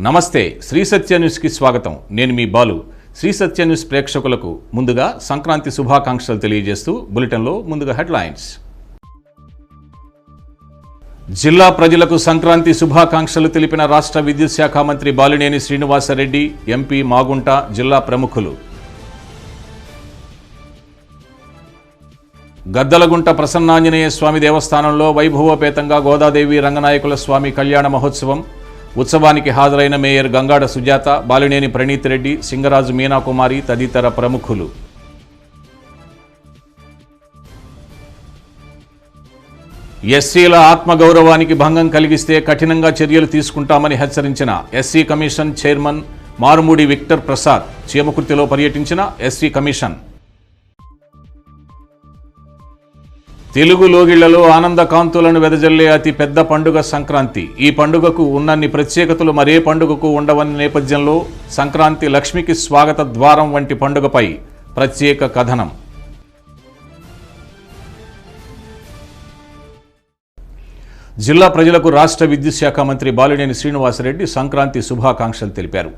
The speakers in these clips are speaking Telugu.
నమస్తే శ్రీ సత్య న్యూస్ కి స్వాగతం. నేను మీ బాలు. శ్రీ సత్య న్యూస్ ప్రేక్షకులకు ముందుగా సంక్రాంతి శుభాకాంక్షలు తెలియజేస్తూ బులెటిన్లో ముందుగా హెడ్లైన్స్. జిల్లా ప్రజలకు సంక్రాంతి శుభాకాంక్షలు తెలిపిన రాష్ట్ర విద్యుత్ శాఖ మంత్రి బాలినేని శ్రీనివాసరెడ్డి, ఎంపీ మాగుంట, జిల్లా ప్రముఖులు. గద్దలగుంట ప్రసన్నాంజనేయ స్వామి దేవస్థానంలో వైభవోపేతంగా గోదాదేవి రంగనాయకుల స్వామి కళ్యాణ మహోత్సవం. ఉత్సవానికి హాజరైన మేయర్ గంగాడ సుజాత, బాలినేని ప్రణీత్ రెడ్డి, సింగరాజు మీనాకుమారి తదితర ప్రముఖులు. ఎస్సీల ఆత్మగౌరవానికి భంగం కలిగిస్తే కఠినంగా చర్యలు తీసుకుంటామని హెచ్చరించిన SC commission chairman Marumudi Victor Prasad. చీమకుర్తిలో పర్యటించిన ఎస్సీ కమిషన్. తెలుగు లోగిళ్లలో ఆనంద కాంతులను వెదజల్లే అతి పెద్ద పండుగ సంక్రాంతి. ఈ పండుగకు ఉన్నన్ని ప్రత్యేకతలు మరే పండుగకు ఉండవన్న నేపథ్యంలో సంక్రాంతి లక్ష్మికి స్వాగత ద్వారం వంటి పండుగపై ప్రత్యేక కథనం. జిల్లా ప్రజలకు రాష్ట్ర విద్యుత్ శాఖ మంత్రి బాలినేని శ్రీనివాసరెడ్డి సంక్రాంతి శుభాకాంక్షలు తెలిపారు.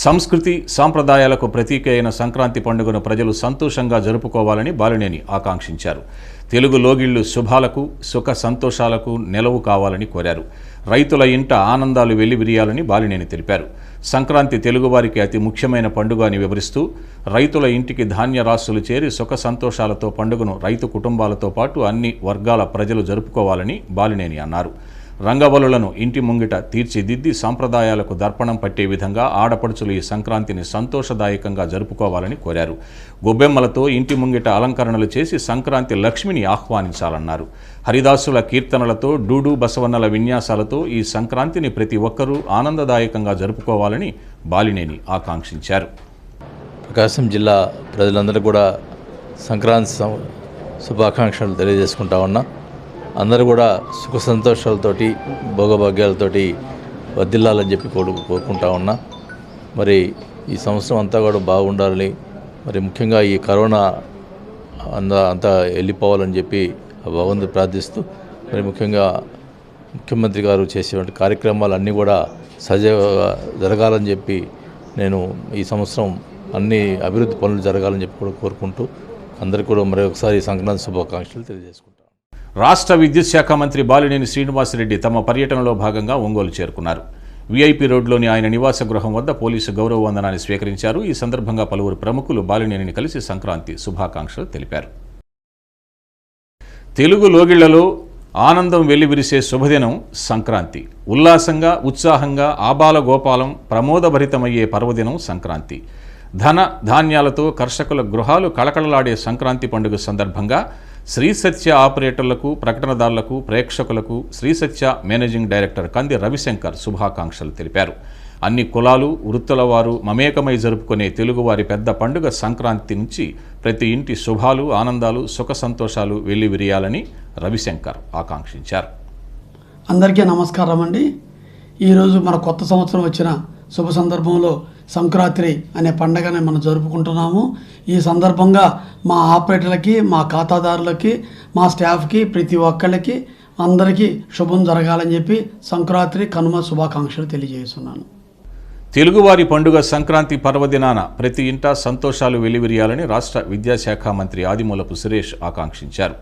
సంస్కృతి సాంప్రదాయాలకు ప్రతీక అయిన సంక్రాంతి పండుగను ప్రజలు సంతోషంగా జరుపుకోవాలని బాలినేని ఆకాంక్షించారు. తెలుగు లోగిళ్లు శుభాలకు, సుఖ సంతోషాలకు నెలవు కావాలని కోరారు. రైతుల ఇంట ఆనందాలు వెల్లివిరియాలని బాలినేని తెలిపారు. సంక్రాంతి తెలుగువారికి అతి ముఖ్యమైన పండుగ అని వివరిస్తూ రైతుల ఇంటికి ధాన్య రాశులు చేరి సుఖ సంతోషాలతో పండుగను రైతు కుటుంబాలతో పాటు అన్ని వర్గాల ప్రజలు జరుపుకోవాలని బాలినేని అన్నారు. రంగవల్లులను ఇంటి ముంగిట తీర్చిదిద్ది సాంప్రదాయాలకు దర్పణం పట్టే విధంగా ఆడపడుచులు ఈ సంక్రాంతిని సంతోషదాయకంగా జరుపుకోవాలని కోరారు. గొబ్బెమ్మలతో ఇంటి ముంగిట అలంకరణలు చేసి సంక్రాంతి లక్ష్మిని ఆహ్వానించాలన్నారు. హరిదాసుల కీర్తనలతో, డూడు బసవన్నల విన్యాసాలతో ఈ సంక్రాంతిని ప్రతి ఒక్కరూ ఆనందదాయకంగా జరుపుకోవాలని బాలినేని ఆకాంక్షించారు. ప్రకాశం జిల్లా ప్రజలందరూ కూడా సంక్రాంతి శుభాకాంక్షలు తెలియజేసుకుంటా ఉన్నా. అందరూ కూడా సుఖ సంతోషాలతోటి, భోగభాగ్యాలతోటి వర్ధిల్లాలని చెప్పి కోరుకుంటా ఉన్నా. మరి ఈ సంవత్సరం అంతా కూడా బాగుండాలని, మరి ముఖ్యంగా ఈ కరోనా అంతా వెళ్ళిపోవాలని చెప్పి భగవంతుని ప్రార్థిస్తూ, మరి ముఖ్యంగా ముఖ్యమంత్రి గారు చేసేటువంటి కార్యక్రమాలన్నీ కూడా సజీవంగా జరగాలని చెప్పి నేను ఈ సంవత్సరం అన్ని అభివృద్ధి పనులు జరగాలని చెప్పి కూడా కోరుకుంటూ అందరికీ కూడా మరొకసారి సంక్రాంతి శుభాకాంక్షలు తెలియజేసుకుంటాను. రాష్ట్ర విద్యుత్ శాఖ మంత్రి బాలినేని శ్రీనివాసరెడ్డి తమ పర్యటనలో భాగంగా ఒంగోలు చేరుకున్నారు. వీఐపీ రోడ్లోని ఆయన నివాస గృహం వద్ద పోలీసు గౌరవ వందనాన్ని స్వీకరించారు. ఈ సందర్భంగా పలువురు ప్రముఖులు బాలినేనిని కలిసి సంక్రాంతి శుభాకాంక్షలు తెలిపారు. తెలుగు లోగిళ్లలో ఆనందం వెల్లివిరిసే శుభదినం సంక్రాంతి. ఉల్లాసంగా, ఉత్సాహంగా, ఆబాల గోపాలం ప్రమోదభరితమయ్యే పర్వదినం సంక్రాంతి. ధన ధాన్యాలతో కర్షకుల గృహాలు కళకళలాడే సంక్రాంతి పండుగ సందర్భంగా శ్రీ సత్య ఆపరేటర్లకు, ప్రకటనదారులకు, ప్రేక్షకులకు శ్రీ సత్య మేనేజింగ్ డైరెక్టర్ కంది రవిశంకర్ శుభాకాంక్షలు తెలిపారు. అన్ని కులాలు, వృత్తుల వారు మమేకమై జరుపుకునే తెలుగువారి పెద్ద పండుగ సంక్రాంతి నుంచి ప్రతి ఇంటి శుభాలు, ఆనందాలు, సుఖ సంతోషాలు వెల్లివిరియాలని రవిశంకర్ ఆకాంక్షించారు. అందరికీ నమస్కారం అండి. ఈరోజు మన కొత్త సంవత్సరం వచ్చిన శుభ సందర్భంలో సంక్రాంతి అనే పండుగని మనం జరుపుకుంటున్నాము. ఈ సందర్భంగా మా ఆపరేటర్లకి, మా ఖాతాదారులకి, మా స్టాఫ్కి, ప్రతి ఒక్కళ్ళకి అందరికీ శుభం జరగాలని చెప్పి సంక్రాంతి కనుమ శుభాకాంక్షలు తెలియజేస్తున్నాను. తెలుగువారి పండుగ సంక్రాంతి పర్వదినాన ప్రతి ఇంటా సంతోషాలు వెల్లివిరియాలని రాష్ట్ర విద్యాశాఖ మంత్రి ఆదిమూలపు సురేష్ ఆకాంక్షించారు.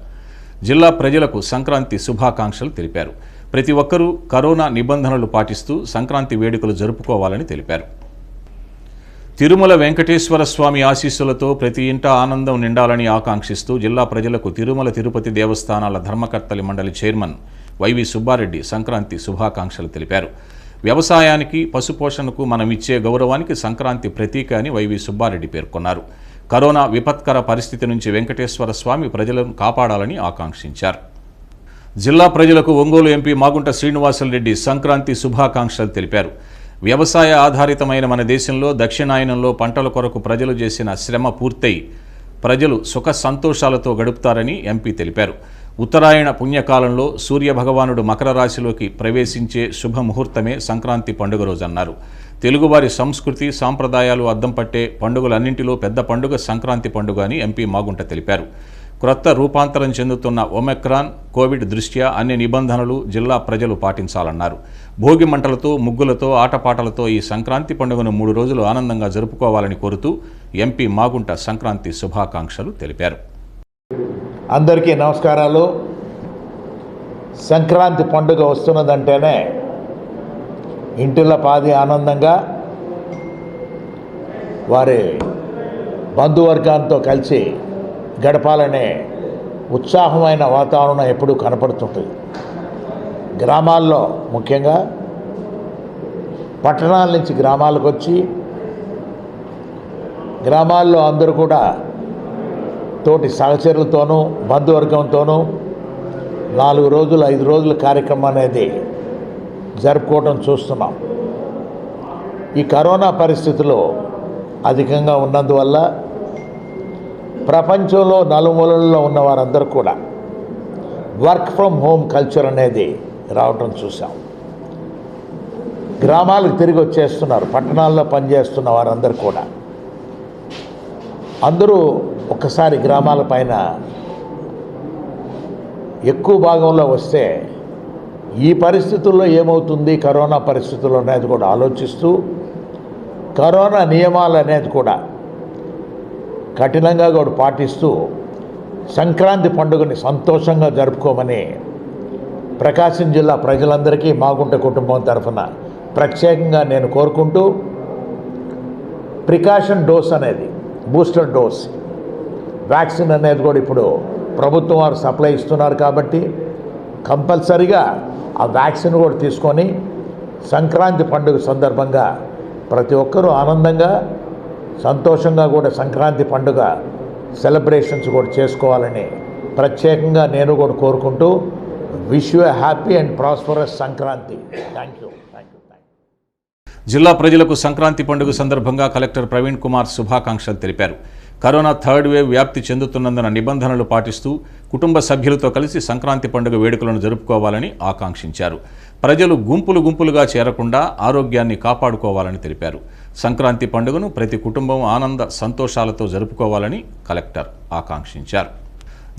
జిల్లా ప్రజలకు సంక్రాంతి శుభాకాంక్షలు తెలిపారు. ప్రతి ఒక్కరూ కరోనా నిబంధనలు పాటిస్తూ సంక్రాంతి వేడుకలు జరుపుకోవాలని తెలిపారు. తిరుమల వెంకటేశ్వర స్వామి ఆశీస్సులతో ప్రతి ఇంటా ఆనందం నిండాలని ఆకాంక్షిస్తూ జిల్లా ప్రజలకు తిరుమల తిరుపతి దేవస్థానాల ధర్మకర్తలి మండలి చైర్మన్ వైవి సుబ్బారెడ్డి సంక్రాంతి శుభాకాంక్షలు తెలిపారు. వ్యవసాయానికి, పశుపోషణకు మనమిచ్చే గౌరవానికి సంక్రాంతి ప్రతీక అని వైవి సుబ్బారెడ్డి పేర్కొన్నారు. కరోనా విపత్కర పరిస్థితి నుంచి వెంకటేశ్వర స్వామి ప్రజలను కాపాడాలని ఆకాంక్షించారు. జిల్లా ప్రజలకు ఒంగోలు ఎంపీ మాగుంట శ్రీనివాసరెడ్డి సంక్రాంతి శుభాకాంక్షలు తెలిపారు. వ్యవసాయ ఆధారితమైన మన దేశంలో దక్షిణాయనంలో పంటల కొరకు ప్రజలు చేసిన శ్రమ పూర్తయి ప్రజలు సుఖ సంతోషాలతో గడుపుతారని ఎంపీ తెలిపారు. ఉత్తరాయణ పుణ్యకాలంలో సూర్యభగవానుడు మకర రాశిలోకి ప్రవేశించే శుభముహూర్తమే సంక్రాంతి పండుగ రోజన్నారు. తెలుగువారి సంస్కృతి సాంప్రదాయాలు అద్దం పట్టే పండుగలన్నింటిలో పెద్ద పండుగ సంక్రాంతి పండుగ అని ఎంపీ మాగుంట తెలిపారు. క్రొత్త రూపాంతరం చెందుతున్న ఒమిక్రాన్ కోవిడ్ దృష్ట్యా అన్ని నిబంధనలు జిల్లా ప్రజలు పాటించాలన్నారు. భోగి మంటలతో, ముగ్గులతో, ఆటపాటలతో ఈ సంక్రాంతి పండుగను 3 రోజులు ఆనందంగా జరుపుకోవాలని కోరుతూ ఎంపీ మాగుంట సంక్రాంతి శుభాకాంక్షలు తెలిపారు. అందరికీ నమస్కారాలు. సంక్రాంతి పండుగ వస్తున్నదంటేనే ఇంటిలో పాది ఆనందంగా వారి బంధువర్గాలతో కలిసి గడపాలనే ఉత్సాహమైన వాతావరణం ఎప్పుడూ కనపడుతుంటుంది. గ్రామాల్లో ముఖ్యంగా పట్టణాల నుంచి గ్రామాలకు వచ్చి గ్రామాల్లో అందరూ కూడా తోటి సహచరులతోనూ బంధువర్గంతోనూ 4 రోజులు 5 రోజుల కార్యక్రమం అనేది జరుపుకోవడం చూస్తున్నాం. ఈ కరోనా పరిస్థితులు అధికంగా ఉన్నందువల్ల ప్రపంచంలో నలుమూలల్లో ఉన్న వారందరూ కూడా వర్క్ ఫ్రమ్ హోమ్ కల్చర్ అనేది రావటం చూసాం. గ్రామాలకు తిరిగి వచ్చేస్తున్నారు. పట్టణాల్లో పనిచేస్తున్న వారందరూ కూడా అందరూ ఒక్కసారి గ్రామాల పైన ఎక్కువ భాగంలో వస్తే ఈ పరిస్థితుల్లో ఏమవుతుంది కరోనా పరిస్థితుల్లో అనేది కూడా ఆలోచిస్తూ కరోనా నియమాలు అనేది కూడా కఠినంగా కూడా పాటిస్తూ సంక్రాంతి పండుగని సంతోషంగా జరుపుకోమని ప్రకాశం జిల్లా ప్రజలందరికీ మాగుంట కుటుంబం తరఫున ప్రత్యేకంగా నేను కోరుకుంటూ ప్రికాషన్ డోస్ అనేది బూస్టర్ డోస్ వ్యాక్సిన్ అనేది కూడా ఇప్పుడు ప్రభుత్వం వారు సప్లై ఇస్తున్నారు కాబట్టి కంపల్సరీగా ఆ వ్యాక్సిన్ కూడా తీసుకొని సంక్రాంతి పండుగ సందర్భంగా ప్రతి ఒక్కరూ ఆనందంగా సంతోషంగా కూడా సంక్రాంతి పండుగ సెలబ్రేషన్స్ కూడా చేసుకోవాలని ప్రత్యేకంగా నేను కూడా కోరుకుంటూ wish you happy and prosperous Sankranti. Thank you. జిల్లా ప్రజలకు సంక్రాంతి పండుగ సందర్భంగా కలెక్టర్ ప్రవీణ్ కుమార్ శుభాకాంక్షలు తెలిపారు. కరోనా థర్డ్ వేవ్ వ్యాప్తి చెందుతున్నందున నిబంధనలు పాటిస్తూ కుటుంబ సభ్యులతో కలిసి సంక్రాంతి పండుగ వేడుకలను జరుపుకోవాలని ఆకాంక్షించారు. ప్రజలు గుంపులుగా చేరకుండా ఆరోగ్యాన్ని కాపాడుకోవాలని తెలిపారు. సంక్రాంతి పండుగను ప్రతి కుటుంబం ఆనంద సంతోషాలతో జరుపుకోవాలని కలెక్టర్ ఆకాంక్షించారు.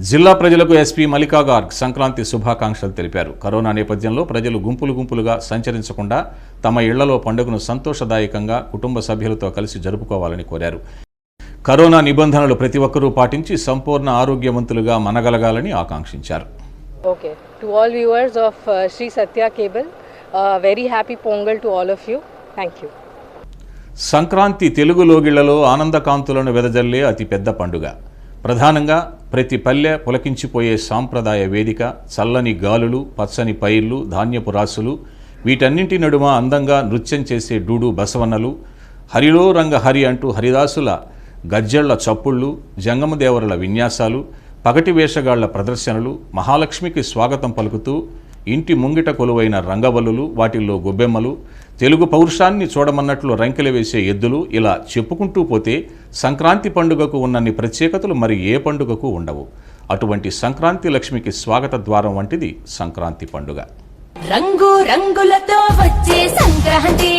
జిల్లా ప్రజలకు ఎస్పీ మల్లికా గార్గ్ సంక్రాంతి శుభాకాంక్షలు తెలిపారు. కరోనా నేపథ్యంలో ప్రజలు గుంపులుగా సంచరించకుండా తమ ఇళ్లలో పండుగను సంతోషదాయకంగా కుటుంబ సభ్యులతో కలిసి జరుపుకోవాలని కోరారు. కరోనా నిబంధనలు ప్రతి ఒక్కరూ పాటించి సంపూర్ణ ఆరోగ్యవంతులుగా మనగలగాలని ఆకాంక్షించారు. Okay, to all viewers of Sri Satya Cable, very happy Pongal to all of you. Thank you. Sankranti Telugu లోగిళ్లలో ఆనందకాంతులను వెదజల్లే అతిపెద్ద పండుగ. ప్రధానంగా ప్రతి పల్లె పులకించిపోయే సాంప్రదాయ వేదిక, చల్లని గాలులు, పచ్చని పైర్లు, ధాన్యపు రాసులు, వీటన్నింటి నడుమ అందంగా నృత్యం చేసే డూడు బసవన్నలు, హరిలో రంగ హరి అంటూ హరిదాసుల గజ్జళ్ల చప్పుళ్ళు, జంగమదేవరుల విన్యాసాలు, పగటి వేషగాళ్ల ప్రదర్శనలు, మహాలక్ష్మికి స్వాగతం పలుకుతూ ఇంటి ముంగిట కొలువైన రంగవల్లులు, వాటిల్లో గొబ్బెమ్మలు, తెలుగు పౌరుషాన్ని చూడమన్నట్లు రంకెలు వేసే ఎద్దులు, ఇలా చెప్పుకుంటూ పోతే సంక్రాంతి పండుగకు ఉన్నన్ని ప్రత్యేకతలు మరి ఏ పండుగకు ఉండవు. అటువంటి సంక్రాంతి లక్ష్మికి స్వాగత ద్వారం వంటిది సంక్రాంతి పండుగ. రంగు రంగులతో వచ్చే సంక్రాంతి,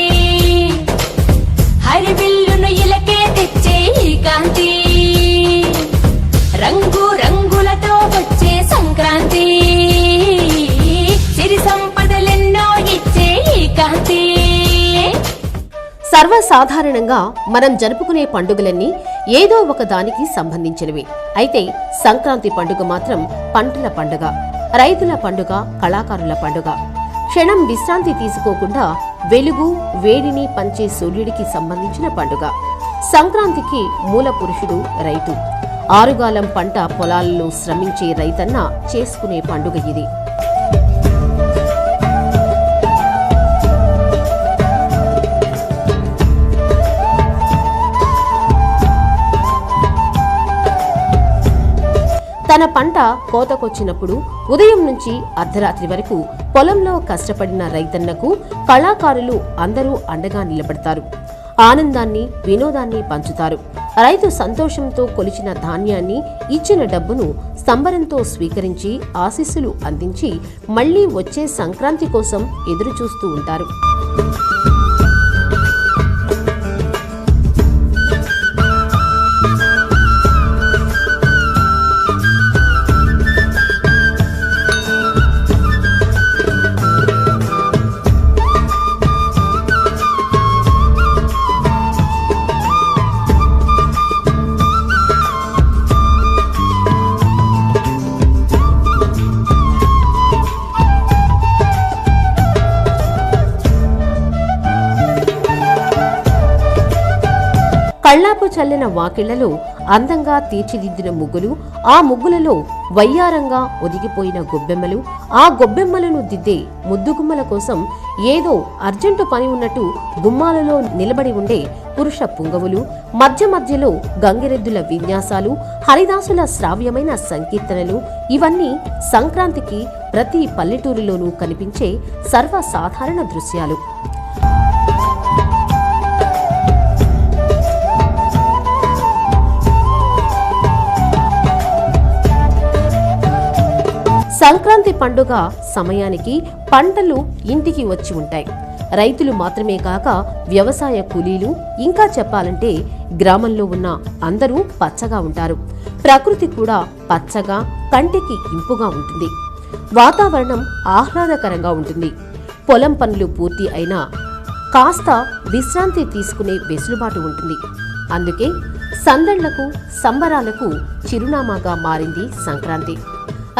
హరివిల్లును ఇలకే తెచ్చే ఈ కాంతి. రంగు రంగులతో వచ్చే సంక్రాంతి, సిరి సంపదలెన్నో ఇచ్చే ఈ కాంతి. సర్వసాధారణంగా మనం జరుపుకునే పండుగలన్నీ ఏదో ఒక దానికి సంబంధించినవి. అయితే సంక్రాంతి పండుగ మాత్రం పంటల పండుగ, రైతుల పండుగ, కళాకారుల పండుగ. క్షణం విశ్రాంతి తీసుకోకుండా వెలుగు వేడిని పంచే సూర్యుడికి సంబంధించిన పండుగ. సంక్రాంతికి మూల పురుషుడు రైతు. ఆరుగాలం పంట పొలాల్లో శ్రమించే రైతన్న చేసుకునే పండుగ ఇది. తన పంట కోతకొచ్చినప్పుడు ఉదయం నుంచి అర్ధరాత్రి వరకు పొలంలో కష్టపడిన రైతన్నకు కళాకారులు అందరూ అండగా నిలబడతారు. ఆనందాన్ని, వినోదాన్ని పంచుతారు. రైతు సంతోషంతో కొలిచిన ధాన్యాన్ని, ఇచ్చిన డబ్బును సంబరంతో స్వీకరించి ఆశీస్సులు అందించి మళ్లీ వచ్చే సంక్రాంతి కోసం ఎదురుచూస్తూ ఉంటారు. కళ్ళాపు చల్లిన వాకిళ్లలో అందంగా తీర్చిదిద్దిన ముగ్గులు, ఆ ముగ్గులలో వయ్యారంగా ఒదిగిపోయిన గొబ్బెమ్మలు, ఆ గొబ్బెమ్మలను దిద్దే ముద్దుగుమ్మల కోసం ఏదో అర్జెంటు పని ఉన్నట్టు గుమ్మాలలో నిలబడి ఉండే పురుష పుంగవులు, మధ్య మధ్యలో గంగిరెద్దుల విన్యాసాలు, హరిదాసుల శ్రావ్యమైన సంకీర్తనలు, ఇవన్నీ సంక్రాంతికి ప్రతి పల్లెటూరిలోనూ కనిపించే సర్వసాధారణ దృశ్యాలు. సంక్రాంతి పండుగ సమయానికి పంటలు ఇంటికి వచ్చి ఉంటాయి. రైతులు మాత్రమే కాక వ్యవసాయ కూలీలు, ఇంకా చెప్పాలంటే గ్రామంలో ఉన్న అందరూ పచ్చగా ఉంటారు. ప్రకృతి కూడా పచ్చగా, కంటికి ఇంపుగా ఉంటుంది. వాతావరణం ఆహ్లాదకరంగా ఉంటుంది. పొలం పనులు పూర్తి అయినా కాస్త విశ్రాంతి తీసుకునే వెసులుబాటు ఉంటుంది. అందుకే సందళ్లకు, సంబరాలకు చిరునామాగా మారింది సంక్రాంతి.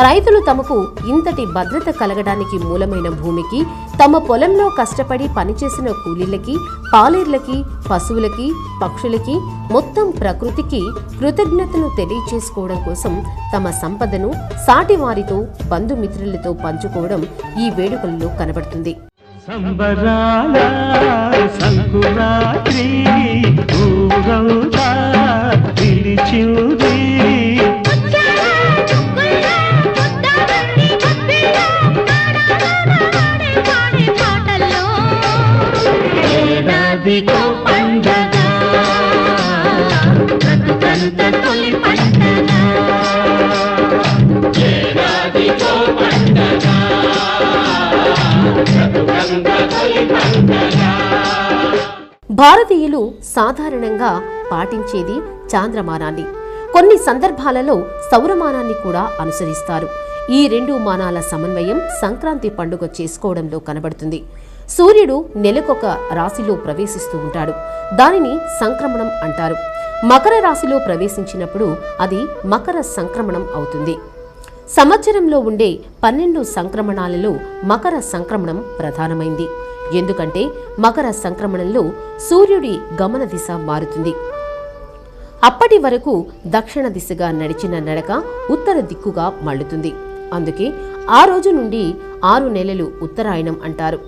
రైతులు తమకు ఇంతటి భద్రత కలగడానికి మూలమైన భూమికి, తమ పొలంలో కష్టపడి పనిచేసిన కూలీలకి, పాలేర్లకి, పశువులకి, పక్షులకి, మొత్తం ప్రకృతికి కృతజ్ఞతను తెలియచేసుకోవడం కోసం తమ సంపదను సాటివారితో, బంధుమిత్రులతో పంచుకోవడం ఈ వేడుకల్లో కనబడుతుంది. సంబరాల సంకురాత్రి ఊగవుతా పిలిచింది. ఏడాదికో పండగ బ్రతుకంత తొలి పండగ, ఏడాదికో పండగ బ్రతుకంత తొలి పండగ. భారతీయులు సాధారణంగా పాటించేది చాంద్రమానాన్ని. కొన్ని సందర్భాలలో సౌరమానాన్ని కూడా అనుసరిస్తారు. ఈ రెండు మానాల సమన్వయం సంక్రాంతి పండుగ చేసుకోవడంలో కనబడుతుంది. సూర్యుడు నెలకొక రాశిలో ప్రవేశిస్తూ ఉంటాడు. దానిని సంక్రమణం అంటారు. మకర రాశిలో ప్రవేశించినప్పుడు అది మకర సంక్రమణం అవుతుంది. సంవత్సరంలో ఉండే 12 సంక్రమణాలలో మకర సంక్రమణం ప్రధానమైంది. ఎందుకంటే మకర సంక్రమణంలో సూర్యుడి గమన దిశ మారుతుంది. అప్పటి వరకు దక్షిణ దిశగా నడిచిన నడక ఉత్తర దిక్కుగా మళ్లుతుంది. అందుకే ఆ రోజు నుండి 6 నెలలు ఉత్తరాయణం అంటారు.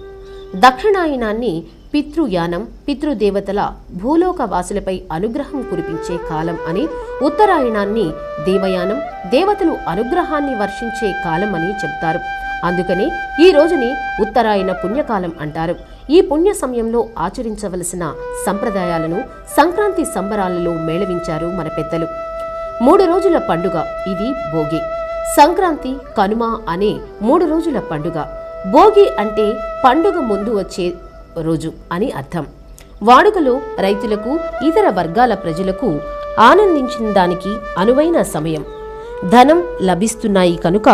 దక్షిణాయనాన్ని పితృయానం, పితృదేవతల భూలోక వాసులపై అనుగ్రహం కురిపించే కాలం అని, ఉత్తరాయణాన్ని దేవయానం, దేవతలు అనుగ్రహాన్ని వర్షించే కాలం అని చెప్తారు. అందుకని ఈ రోజుని ఉత్తరాయణ పుణ్యకాలం అంటారు. ఈ పుణ్య సమయంలో ఆచరించవలసిన సంప్రదాయాలను సంక్రాంతి సంబరాలలో మేళవించారు మన పెద్దలు. 3 రోజుల పండుగ ఇది భోగి. సంక్రాంతి, కనుమ అనే 3 రోజుల పండుగ. భోగి అంటే పండుగ ముందు వచ్చే రోజు అని అర్థం. వాడుకలో రైతులకు, ఇతర వర్గాల ప్రజలకు ఆనందించిన దానికి అనువైన సమయం. ధనం లభిస్తున్నాయి కనుక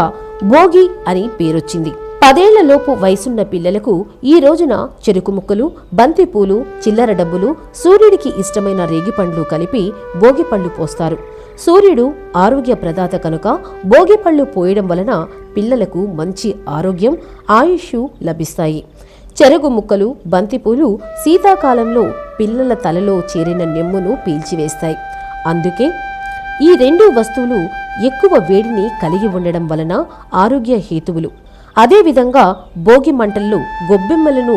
భోగి అని పేరొచ్చింది. 10 ఏళ్లలోపు వయసున్న పిల్లలకు ఈ రోజున చెరుకు ముక్కలు, బంతిపూలు, చిల్లర డబ్బులు, సూర్యుడికి ఇష్టమైన రేగిపండ్లు కలిపి భోగిపళ్ళు పోస్తారు. సూర్యుడు ఆరోగ్య ప్రదాత కనుక భోగిపళ్ళు పోయడం వలన పిల్లలకు మంచి ఆరోగ్యం, ఆయుష్ లభిస్తాయి. చెరుకు ముక్కలు, బంతిపూలు శీతాకాలంలో పిల్లల తలలో చేరిన నెమ్మును పీల్చివేస్తాయి. అందుకే ఈ 2 వస్తువులు ఎక్కువ వేడిని కలిగి ఉండడం వలన ఆరోగ్య హేతువులు. అదేవిధంగా భోగి మంటల్లో గొబ్బెమ్మలను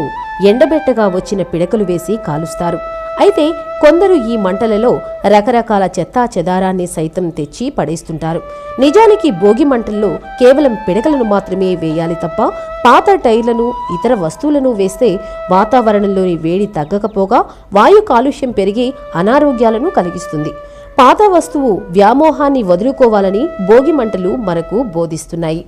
ఎండబెట్టగా వచ్చిన పిడకలు వేసి కాలుస్తారు. అయితే కొందరు ఈ మంటలలో రకరకాల చెత్తా చెదారాన్ని సైతం తెచ్చి పడేస్తుంటారు. నిజానికి భోగి మంటల్లో కేవలం పిడకలను మాత్రమే వేయాలి తప్ప పాత టైర్లను, ఇతర వస్తువులను వేస్తే వాతావరణంలోని వేడి తగ్గకపోగా వాయు కాలుష్యం పెరిగి అనారోగ్యాలను కలిగిస్తుంది. పాత వస్తువు వ్యామోహాన్ని వదులుకోవాలని భోగి మంటలు మనకు బోధిస్తున్నాయి.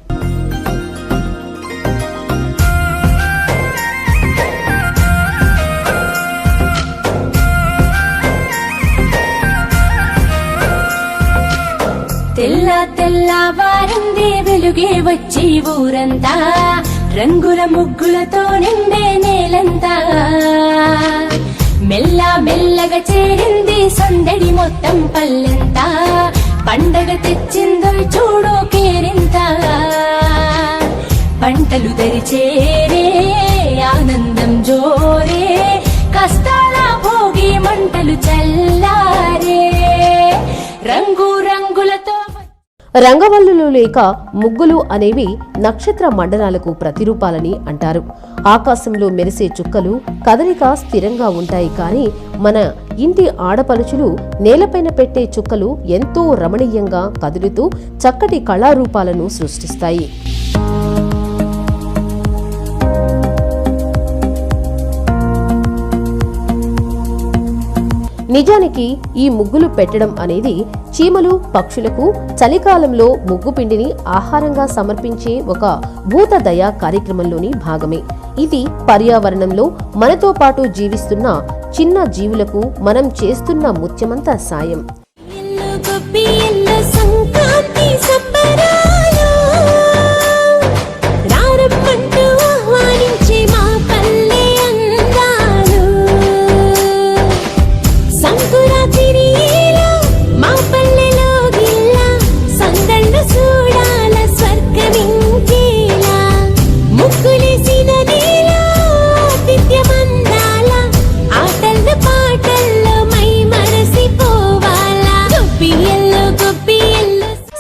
తెల్ల తెల్లవారిందే వెలుగే వచ్చి ఊరంతా, రంగుల ముగ్గులతో నిండే నేలంతా, మెల్ల మెల్లగా చేరింది సందడి మొత్తం పల్లెంతా, పండగ తెచ్చిందో చూడు కేరింత, పంటలు దరిచేరే ఆనందం జోరే, కష్టాల భోగి మంటలు చల్లారే. రంగవల్లులు లేక ముగ్గులు అనేవి నక్షత్ర మండలాలకు ప్రతిరూపాలని అంటారు. ఆకాశంలో మెరిసే చుక్కలు కదలిక స్థిరంగా ఉంటాయి, కానీ మన ఇంటి ఆడపడుచులు నేలపైన పెట్టే చుక్కలు ఎంతో రమణీయంగా కదులుతూ చక్కటి కళారూపాలను సృష్టిస్తాయి. నిజానికి ఈ ముగ్గులు పెట్టడం అనేది చీమలు, పక్షులకు చలికాలంలో ముగ్గు పిండిని ఆహారంగా సమర్పించే ఒక భూతదయ కార్యక్రమంలోని భాగమే. ఇది పర్యావరణంలో మనతో పాటు జీవిస్తున్న చిన్న జీవులకు మనం చేస్తున్న ముత్యమంత సాయం.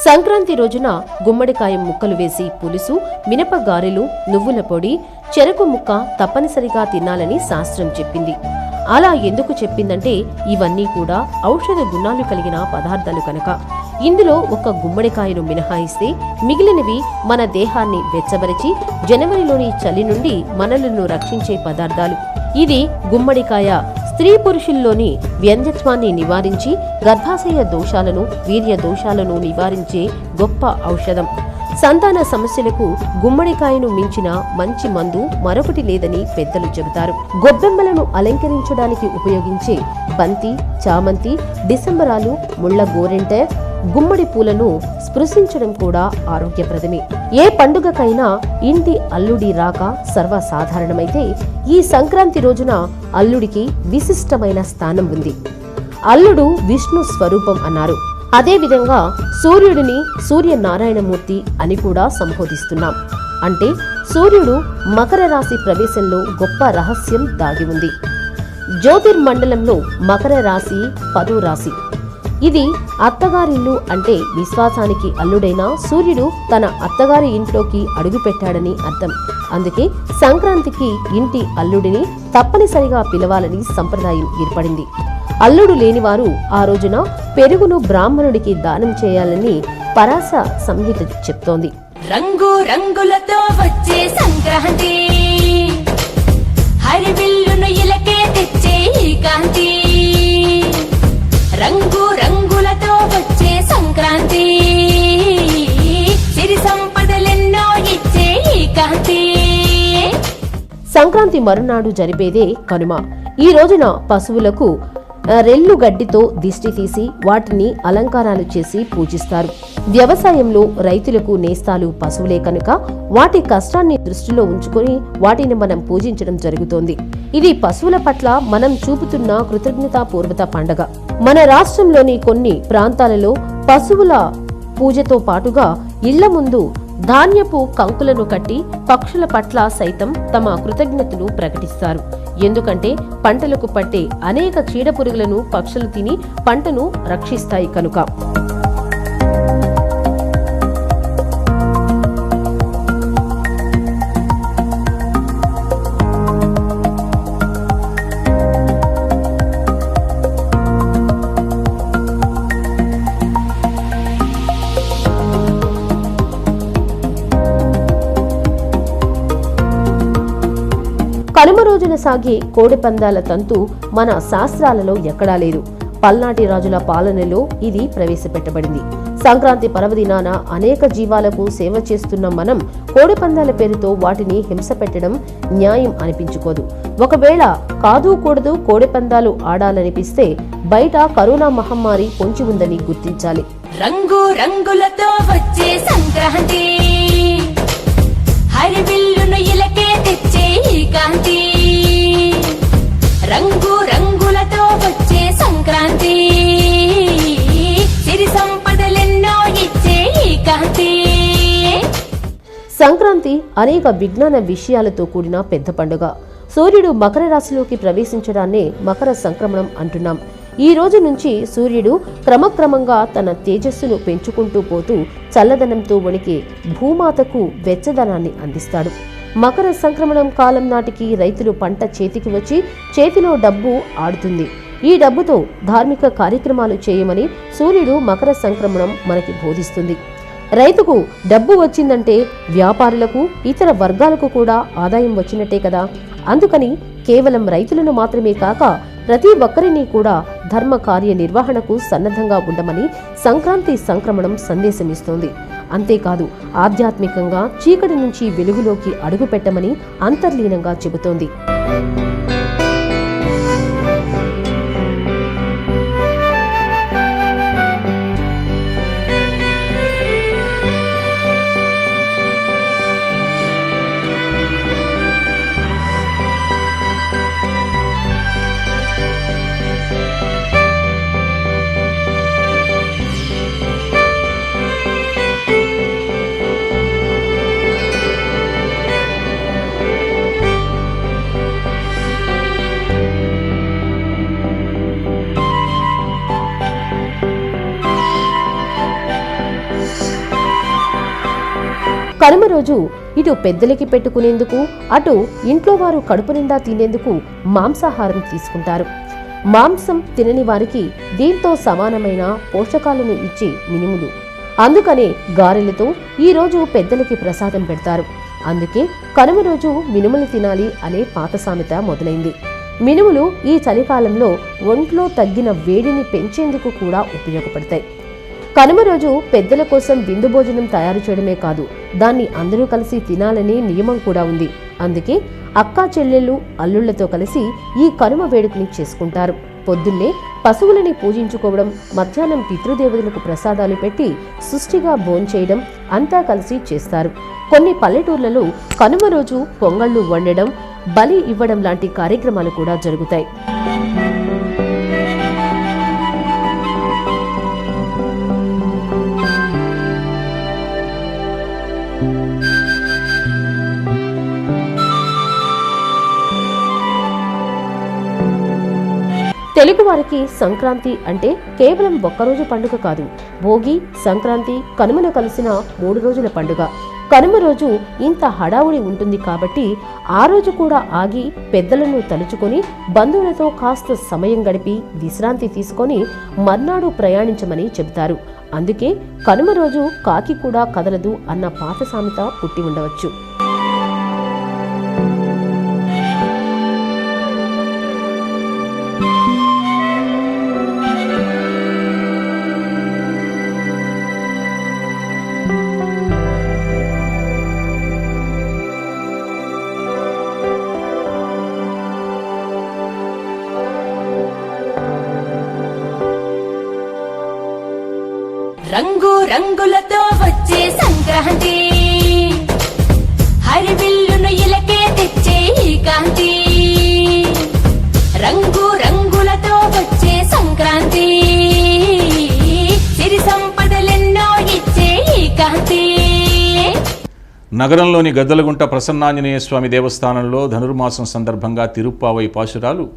సంక్రాంతి రోజున గుమ్మడికాయ ముక్కలు వేసి పులుసు, మినప గారెలు, నువ్వుల పొడి, చెరకు ముక్క తప్పనిసరిగా తినాలని శాస్త్రం చెప్పింది. అలా ఎందుకు చెప్పిందంటే ఇవన్నీ కూడా ఔషధ గుణాలు కలిగిన పదార్థాలు కనుక. ఇందులో ఒక గుమ్మడికాయను మినహాయిస్తే మిగిలినవి మన దేహాన్ని వెచ్చబరిచి జనవరిలోని చలి నుండి మనలను రక్షించే పదార్థాలు. ఇది గుమ్మడికాయ స్త్రీ పురుషుల్లోని వ్యంధ్యత్వాన్ని నివారించి గర్భాశయ దోషాలను, వీర్య దోషాలను నివారించే గొప్ప ఔషధం. సంతాన సమస్యలకు గుమ్మడికాయను మించిన మంచి మందు మరొకటి లేదని పెద్దలు చెబుతారు. గొబ్బెమ్మలను అలంకరించడానికి ఉపయోగించే బంతి, చామంతి, డిసెంబరాలు, ముళ్ల గోరెంట, గుమ్మడి పూలను స్పృశించడం కూడా ఆరోగ్యప్రదమే. ఏ పండుగకైనా ఇంటి అల్లుడి రాక సర్వసాధారణమైతే ఈ సంక్రాంతి రోజున అల్లుడికి విశిష్టమైన స్థానం ఉంది. అల్లుడు విష్ణు స్వరూపం అన్నారు. అదేవిధంగా సూర్యుడిని సూర్యనారాయణమూర్తి అని కూడా సంబోధిస్తున్నాం. అంటే సూర్యుడు మకర రాశి ప్రవేశంలో గొప్ప రహస్యం దాగి ఉంది. జ్యోతిర్మండలంలో మకర రాశి 10వ రాశి. ఇది అత్తగారిల్లు అంటే విశ్వాసానికి అల్లుడైన సూర్యుడు తన అత్తగారి ఇంట్లోకి అడుగుపెట్టాడని అర్థం. అందుకే సంక్రాంతికి ఇంటి అల్లుడిని తప్పనిసరిగా పిలవాలని సంప్రదాయం ఏర్పడింది. అల్లుడు లేనివారు ఆ రోజున పెరుగును బ్రాహ్మణుడికి దానం చేయాలని పరాశ సంహిత చెప్తోంది. రంగు రంగులతో వచ్చే సంక్రాంతి, హరివిల్లును ఇలకే తెచ్చే ఈ కాంతి. రంగు రంగులతో వచ్చే సంక్రాంతి, సిరి సంపదలెన్నో ఇచ్చే ఈ కాంతి. సంక్రాంతి మరునాడు జరిపేదే కనుమ. ఈ రోజున పశువులకు రెల్లు గడ్డితో దిష్టి తీసి వాటిని అలంకారాలు చేసి పూజిస్తారు. వ్యవసాయంలో రైతులకు నేస్తాలు పశువులే కనుక వాటి కష్టాన్ని దృష్టిలో ఉంచుకొని వాటిని మనం పూజించడం జరుగుతోంది. ఇది పశువుల పట్ల మనం చూపుతున్న కృతజ్ఞతాపూర్వక పండగ. మన రాష్ట్రంలోని కొన్ని ప్రాంతాలలో పశువుల పూజతో పాటుగా ఇళ్ల ముందు ధాన్యపు కంకులను కట్టి పక్షుల పట్ల సైతం తమ కృతజ్ఞతలు ప్రకటిస్తారు. ఎందుకంటే పంటలకు పట్టే అనేక చీడపురుగులను పక్షులు తిని పంటను రక్షిస్తాయి కనుక. కనుమ రోజున సాగే కోడి పందాల తంతు మన శాస్త్రాలలో ఎక్కడా లేదు. పల్నాటి రాజుల పాలనలో ఇది ప్రవేశపెట్టబడింది. సంక్రాంతి పర్వదినాన అనేక జీవాలకు సేవ చేస్తున్న మనం కోడి పందాల పేరుతో వాటిని హింస పెట్టడం న్యాయం అనిపించుకోదు. ఒకవేళ కాదు కూడదు కోడి పందాలు ఆడాలనిపిస్తే బయట కరోనా మహమ్మారి పొంచి ఉందని గుర్తించాలి. రంగు రంగులతో వచ్చే సంక్రాంతి, హరివిల్లును ఇలకే తెచ్చే ఈ కాంతి. రంగు రంగులతో వచ్చే సంక్రాంతి, సిరి సంపదలెన్నో ఇచ్చే ఈ కాంతి. సంక్రాంతి అనేక విజ్ఞాన విషయాలతో కూడిన పెద్ద పండుగ. సూర్యుడు మకర రాశిలోకి ప్రవేశించడాన్నే మకర సంక్రమణం అంటున్నాం. ఈ రోజు నుంచి సూర్యుడు క్రమక్రమంగా తన తేజస్సును పెంచుకుంటూ పోతూ చల్లదనంతో వణికే భూమాతకు వెచ్చదనాన్ని అందిస్తాడు. మకర సంక్రమణం కాలం నాటికి రైతులు పంట చేతికి వచ్చి చేతిలో డబ్బు ఆడుతుంది. ఈ డబ్బుతో ధార్మిక కార్యక్రమాలు చేయమని సూర్యుడు మకర సంక్రమణం మనకి బోధిస్తుంది. రైతుకు డబ్బు వచ్చిందంటే వ్యాపారులకు ఇతర వర్గాలకు కూడా ఆదాయం వచ్చినట్టే కదా. అందుకని కేవలం రైతులను మాత్రమే కాక ప్రతి ఒక్కరిని కూడా ధర్మ కార్య నిర్వహణకు సన్నద్ధంగా ఉండమని సంక్రాంతి సంక్రమణం సందేశమిస్తోంది. అంతేకాదు ఆధ్యాత్మికంగా చీకటి నుంచి వెలుగులోకి అడుగుపెట్టమని అంతర్లీనంగా చెబుతోంది. కనుమ రోజు ఇటు పెద్దలకి పెట్టుకునేందుకు అటు ఇంట్లో వారు కడుపు నిండా తినేందుకు మాంసాహారం తీసుకుంటారు. మాంసం తినని వారికి దీంతో సమానమైన పోషకాలను ఇచ్చే మినుములు. అందుకనే గారెలతో ఈ రోజు పెద్దలకి ప్రసాదం పెడతారు. అందుకే కనుమ రోజు మినుములు తినాలి అనే పాత సామెత మొదలైంది. మినుములు ఈ చలికాలంలో ఒంట్లో తగ్గిన వేడిని పెంచేందుకు కూడా ఉపయోగపడతాయి. కనుమ రోజు పెద్దల కోసం విందు భోజనం తయారు చేయడమే కాదు, దాన్ని అందరూ కలిసి తినాలనే నియమం కూడా ఉంది. అందుకే అక్కా చెల్లెళ్ళు అల్లుళ్లతో కలిసి ఈ కనుమ వేడుకని చేసుకుంటారు. పొద్దున్నే పశువులని పూజించుకోవడం, మధ్యాహ్నం పితృదేవతలకు ప్రసాదాలు పెట్టి సుష్టిగా భోంచేయడం అంతా కలిసి చేస్తారు. కొన్ని పల్లెటూర్లలో కనుమ రోజు పొంగళ్లు వండడం, బలి ఇవ్వడం లాంటి కార్యక్రమాలు కూడా జరుగుతాయి. తెలుగువారికి సంక్రాంతి అంటే కేవలం ఒక్కరోజు పండుగ కాదు. భోగి, సంక్రాంతి, కనుమను కలిసిన 3 రోజుల పండుగ. కనుమ రోజు ఇంత హడావుడి ఉంటుంది కాబట్టి ఆ రోజు కూడా ఆగి పెద్దలను తలుచుకొని బంధువులతో కాస్త సమయం గడిపి విశ్రాంతి తీసుకొని మర్నాడు ప్రయాణించమని చెబుతారు. అందుకే కనుమ రోజు కాకి కూడా కదలదు అన్న పాత సామెత పుట్టి ఉండవచ్చు. రంగు రంగులతో వచ్చే సంక్రాంతి, హరివిల్లును ఇలకే తెచ్చే ఈ కాంతి. రంగు రంగులతో వచ్చే సంక్రాంతి, సిరి సంపదలెన్నో ఇచ్చే ఈ కాంతి. నగరంలోని గద్దలగుంట ప్రసన్నాంజనేయ స్వామి దేవస్థానంలో ధనుర్మాసం సందర్భంగా తిరుప్పావై పాశురాలు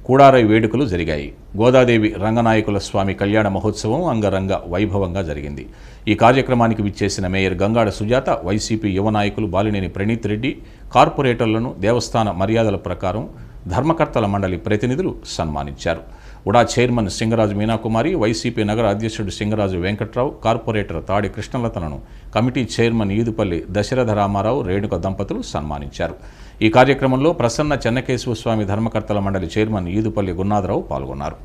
కూడారై వేడుకలు జరిగాయి. గోదాదేవి రంగనాయకుల స్వామి కళ్యాణ మహోత్సవం అంగరంగ వైభవంగా జరిగింది. ఈ కార్యక్రమానికి విచ్చేసిన మేయర్ గంగాడ సుజాత, వైసీపీ యువ నాయకులు బాలినేని ప్రణీత్ రెడ్డి, కార్పొరేటర్లను దేవస్థాన మర్యాదల ప్రకారం ధర్మకర్తల మండలి ప్రతినిధులు సన్మానించారు. ఉడా చైర్మన్ సింగరాజు మీనాకుమారి, వైసీపీ నగర అధ్యక్షుడు సింగరాజు వెంకట్రావు, కార్పొరేటర్ తాడి కృష్ణలతలను కమిటీ చైర్మన్ ఈదుపల్లి దశరథ రామారావు, రేణుక దంపతులు సన్మానించారు. ఈ కార్యక్రమంలో ప్రసన్న చెన్నకేశవ స్వామి ధర్మకర్తల మండలి చైర్మన్ ఈదుపల్లి గున్నాథరావు పాల్గొన్నారు.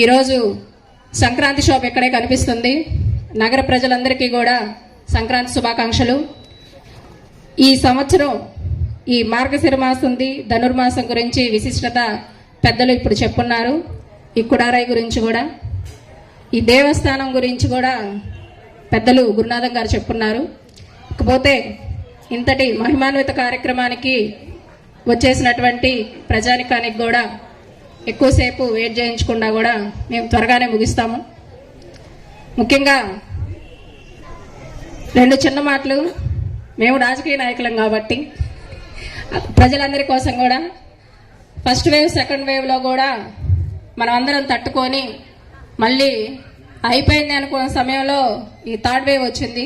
ఈరోజు సంక్రాంతి షాప్ ఇక్కడే కనిపిస్తుంది. నగర ప్రజలందరికీ కూడా సంక్రాంతి శుభాకాంక్షలు. ఈ సంవత్సరం ఈ మార్గశిర మాసంది ధనుర్మాసం గురించి విశిష్టత పెద్దలు ఇప్పుడు చెప్పున్నారు. ఈ కుడారాయి గురించి కూడా, ఈ దేవస్థానం గురించి కూడా పెద్దలు గురునాథం గారు చెప్పున్నారు. ఇకపోతే ఇంతటి మహిమాన్విత కార్యక్రమానికి వచ్చేసినటువంటి ప్రజానికానికి కూడా ఎక్కువసేపు వెయిట్ చేయించకుండా కూడా మేము త్వరగానే ముగిస్తాము. ముఖ్యంగా 2 చిన్న మాటలు. మేము రాజకీయ నాయకులం కాబట్టి ప్రజలందరి కోసం కూడా ఫస్ట్ వేవ్ సెకండ్ వేవ్లో కూడా మనం అందరం తట్టుకొని మళ్ళీ అయిపోయింది అనుకున్న సమయంలో ఈ థర్డ్ వేవ్ వచ్చింది.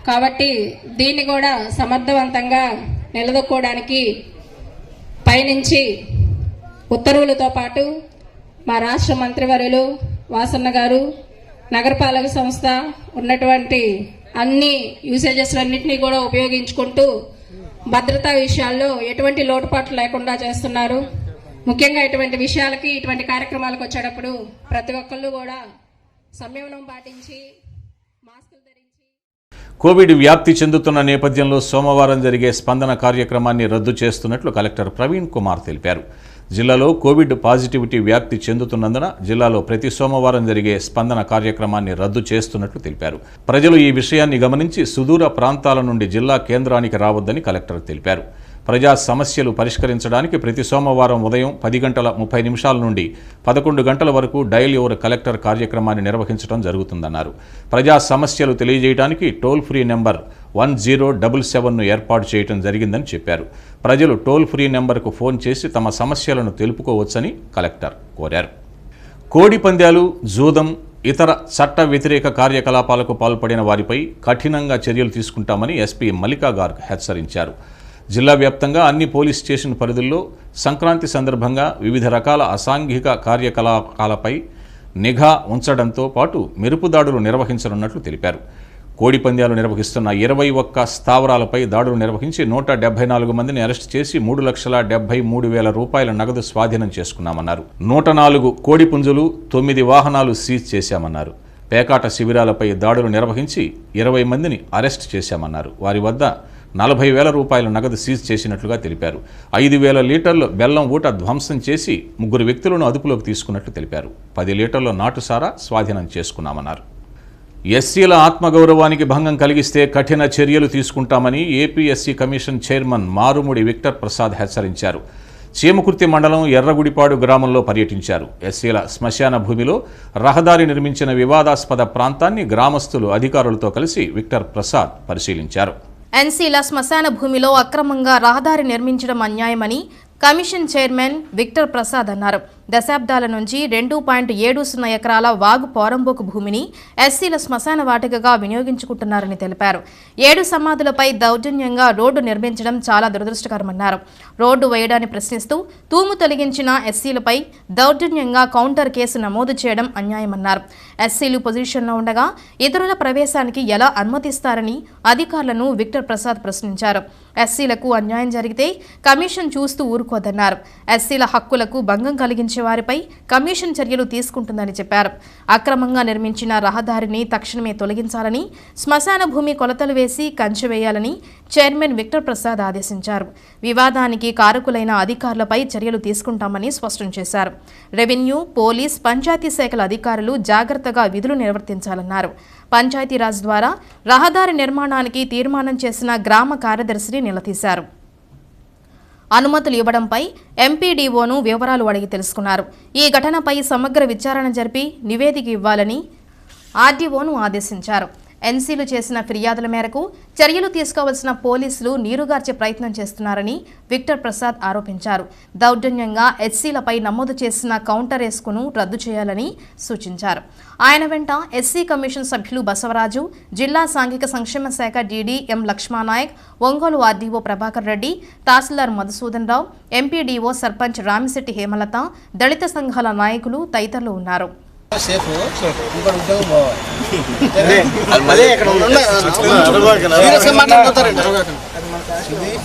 కాబట్టి దీన్ని కూడా సమర్థవంతంగా నిలదొక్కోవడానికి పైనుంచి ఉత్తర్వులతో పాటు మా రాష్ట్ర మంత్రివర్యులు వాసన్న గారు, నగరపాలక సంస్థ ఉన్నటువంటి అన్ని యూసేజెస్లన్నింటినీ కూడా ఉపయోగించుకుంటూ భద్రతా విషయాల్లో ఎటువంటి లోటుపాట్లు లేకుండా చేస్తున్నారు. ముఖ్యంగా ఇటువంటి విషయాలకి, ఇటువంటి కార్యక్రమాలకు వచ్చేటప్పుడు ప్రతి ఒక్కళ్ళు కూడా సంయమనం పాటించి మాస్కులు ధరించి. కోవిడ్ వ్యాప్తి చెందుతున్న నేపథ్యంలో సోమవారం జరిగే స్పందన కార్యక్రమాన్ని రద్దు చేస్తున్నట్లు కలెక్టర్ ప్రవీణ్ కుమార్ తెలిపారు. జిల్లాలో కోవిడ్ పాజిటివిటీ వ్యాప్తి చెందుతున్నందున జిల్లాలో ప్రతి సోమవారం జరిగే స్పందన కార్యక్రమాన్ని రద్దు చేస్తున్నట్లు తెలిపారు. ప్రజలు ఈ విషయాన్ని గమనించి సుదూర ప్రాంతాల నుండి జిల్లా కేంద్రానికి రావద్దని కలెక్టర్ తెలిపారు. ప్రజా సమస్యలు పరిష్కరించడానికి ప్రతి సోమవారం ఉదయం 10:30 నుండి 11 గంటల వరకు డయల్ యువర్ కలెక్టర్ కార్యక్రమాన్ని నిర్వహించడం జరుగుతుందన్నారు. ప్రజా సమస్యలు తెలియజేయడానికి టోల్ ఫ్రీ నెంబర్ 1077ను ఏర్పాటు చేయడం జరిగిందని చెప్పారు. ప్రజలు టోల్ ఫ్రీ నెంబర్కు ఫోన్ చేసి తమ సమస్యలను తెలుపుకోవచ్చని కలెక్టర్ కోరారు. కోడి పందాలు, జూదం, ఇతర చట్ట వ్యతిరేక కార్యకలాపాలకు పాల్పడిన వారిపై కఠినంగా చర్యలు తీసుకుంటామని ఎస్పీ మల్లికా గార్గ్ హెచ్చరించారు. జిల్లా వ్యాప్తంగా అన్ని పోలీస్ స్టేషన్ పరిధుల్లో సంక్రాంతి సందర్భంగా వివిధ రకాల అసాంఘిక కార్యకలాపాలపై నిఘా ఉంచడంతో పాటు మెరుపు దాడులు నిర్వహించనున్నట్లు తెలిపారు. కోడి పందాలు నిర్వహిస్తున్న 21 స్థావరాలపై దాడులు నిర్వహించి 174 మందిని అరెస్టు చేసి 3,73,000 రూపాయల నగదు స్వాధీనం చేసుకున్నామన్నారు. 104 కోడి పుంజులు, 9 వాహనాలు సీజ్ చేశామన్నారు. పేకాట శిబిరాలపై దాడులు నిర్వహించి 20 మందిని అరెస్టు చేశామన్నారు. వారి వద్ద 40,000 రూపాయల నగదు సీజ్ చేసినట్లుగా తెలిపారు. 5,000 లీటర్లు బెల్లం ఊట ధ్వంసం చేసి 3 వ్యక్తులను అదుపులోకి తీసుకున్నట్లు తెలిపారు. 10 లీటర్ల నాటుసారా స్వాధీనం చేసుకున్నామన్నారు. ఎస్సీల ఆత్మగౌరవానికి భంగం కలిగిస్తే కఠిన చర్యలు తీసుకుంటామని AP SC commission chairman Marumudi Victor Prasad హెచ్చరించారు. చీమకుర్తి మండలం ఎర్రగుడిపాడు గ్రామంలో పర్యటించారు. ఎస్సీల శ్మశాన భూమిలో రహదారి నిర్మించిన వివాదాస్పద ప్రాంతాన్ని గ్రామస్తులు అధికారులతో కలిసి విక్టర్ ప్రసాద్ పరిశీలించారు. ఎన్సీల శ్మశాన భూమిలో అక్రమంగా రహదారి నిర్మించడం అన్యాయమని కమిషన్ చైర్మన్ విక్టర్ ప్రసాద్ అన్నారు. దశాబ్దాల నుంచి 2.70 ఎకరాల వాగు పోరంబోకు భూమిని ఎస్సీల శ్మశాన వాటికగా వినియోగించుకుంటున్నారని తెలిపారు. 7 సమాధులపై దౌర్జన్యంగా రోడ్డు నిర్మించడం చాలా దురదృష్టకరమన్నారు. రోడ్డు వేయడాన్ని ప్రశ్నిస్తూ తూము తొలగించిన ఎస్సీలపై దౌర్జన్యంగా కౌంటర్ కేసు నమోదు చేయడం అన్యాయమన్నారు. ఎస్సీలు పొజిషన్లో ఉండగా ఇతరుల ప్రవేశానికి ఎలా అనుమతిస్తారని అధికారులను విక్టర్ ప్రసాద్ ప్రశ్నించారు. ఎస్సీలకు అన్యాయం జరిగితే కమిషన్ చూస్తూ ఊరుకోదన్నారు. ఎస్సీల హక్కులకు భంగం కలిగించే వారిపై కమిషన్ చర్యలు తీసుకుంటుందని చెప్పారు. అక్రమంగా నిర్మించిన రహదారిని తక్షణమే తొలగించాలని, శ్మశాన భూమి కొలతలు వేసి కంచె వేయాలని చైర్మన్ విక్టర్ ప్రసాద్ ఆదేశించారు. వివాదానికి కారకులైన అధికారులపై చర్యలు తీసుకుంటామని స్పష్టం చేశారు. రెవెన్యూ, పోలీస్, పంచాయతీ శాఖల అధికారులు జాగ్రత్తగా విధులు నిర్వర్తించాలన్నారు. పంచాయతీరాజ్ ద్వారా రహదారి నిర్మాణానికి తీర్మానం చేసిన గ్రామ కార్యదర్శిని నిలదీశారు. అనుమతులు ఇవ్వడంపై ఎంపీడీఓను వివరాలు అడిగి తెలుసుకున్నారు. ఈ ఘటనపై సమగ్ర విచారణ జరిపి నివేదిక ఇవ్వాలని ఆర్డీఓను ఆదేశించారు. ఎన్సీలు చేసిన ఫిర్యాదుల మేరకు చర్యలు తీసుకోవాల్సిన పోలీసులు నీరుగార్చే ప్రయత్నం చేస్తున్నారని విక్టర్ ప్రసాద్ ఆరోపించారు. దౌర్జన్యంగా ఎస్సీలపై నమోదు చేసిన కౌంటర్ రేస్కును రద్దు చేయాలని సూచించారు. ఆయన వెంట ఎస్సీ కమిషన్ సభ్యులు బసవరాజు, జిల్లా సాంఘిక సంక్షేమ శాఖ డీడీ ఎం లక్ష్మానాయక్, ఒంగోలు ఆర్డీఓ ప్రభాకర్ రెడ్డి, తహసీల్దార్ మధుసూదన్ రావు, ఎంపీడీఓ సర్పంచ్ రామిశెట్టి హేమలత, దళిత సంఘాల నాయకులు తదితరులు ఉన్నారు.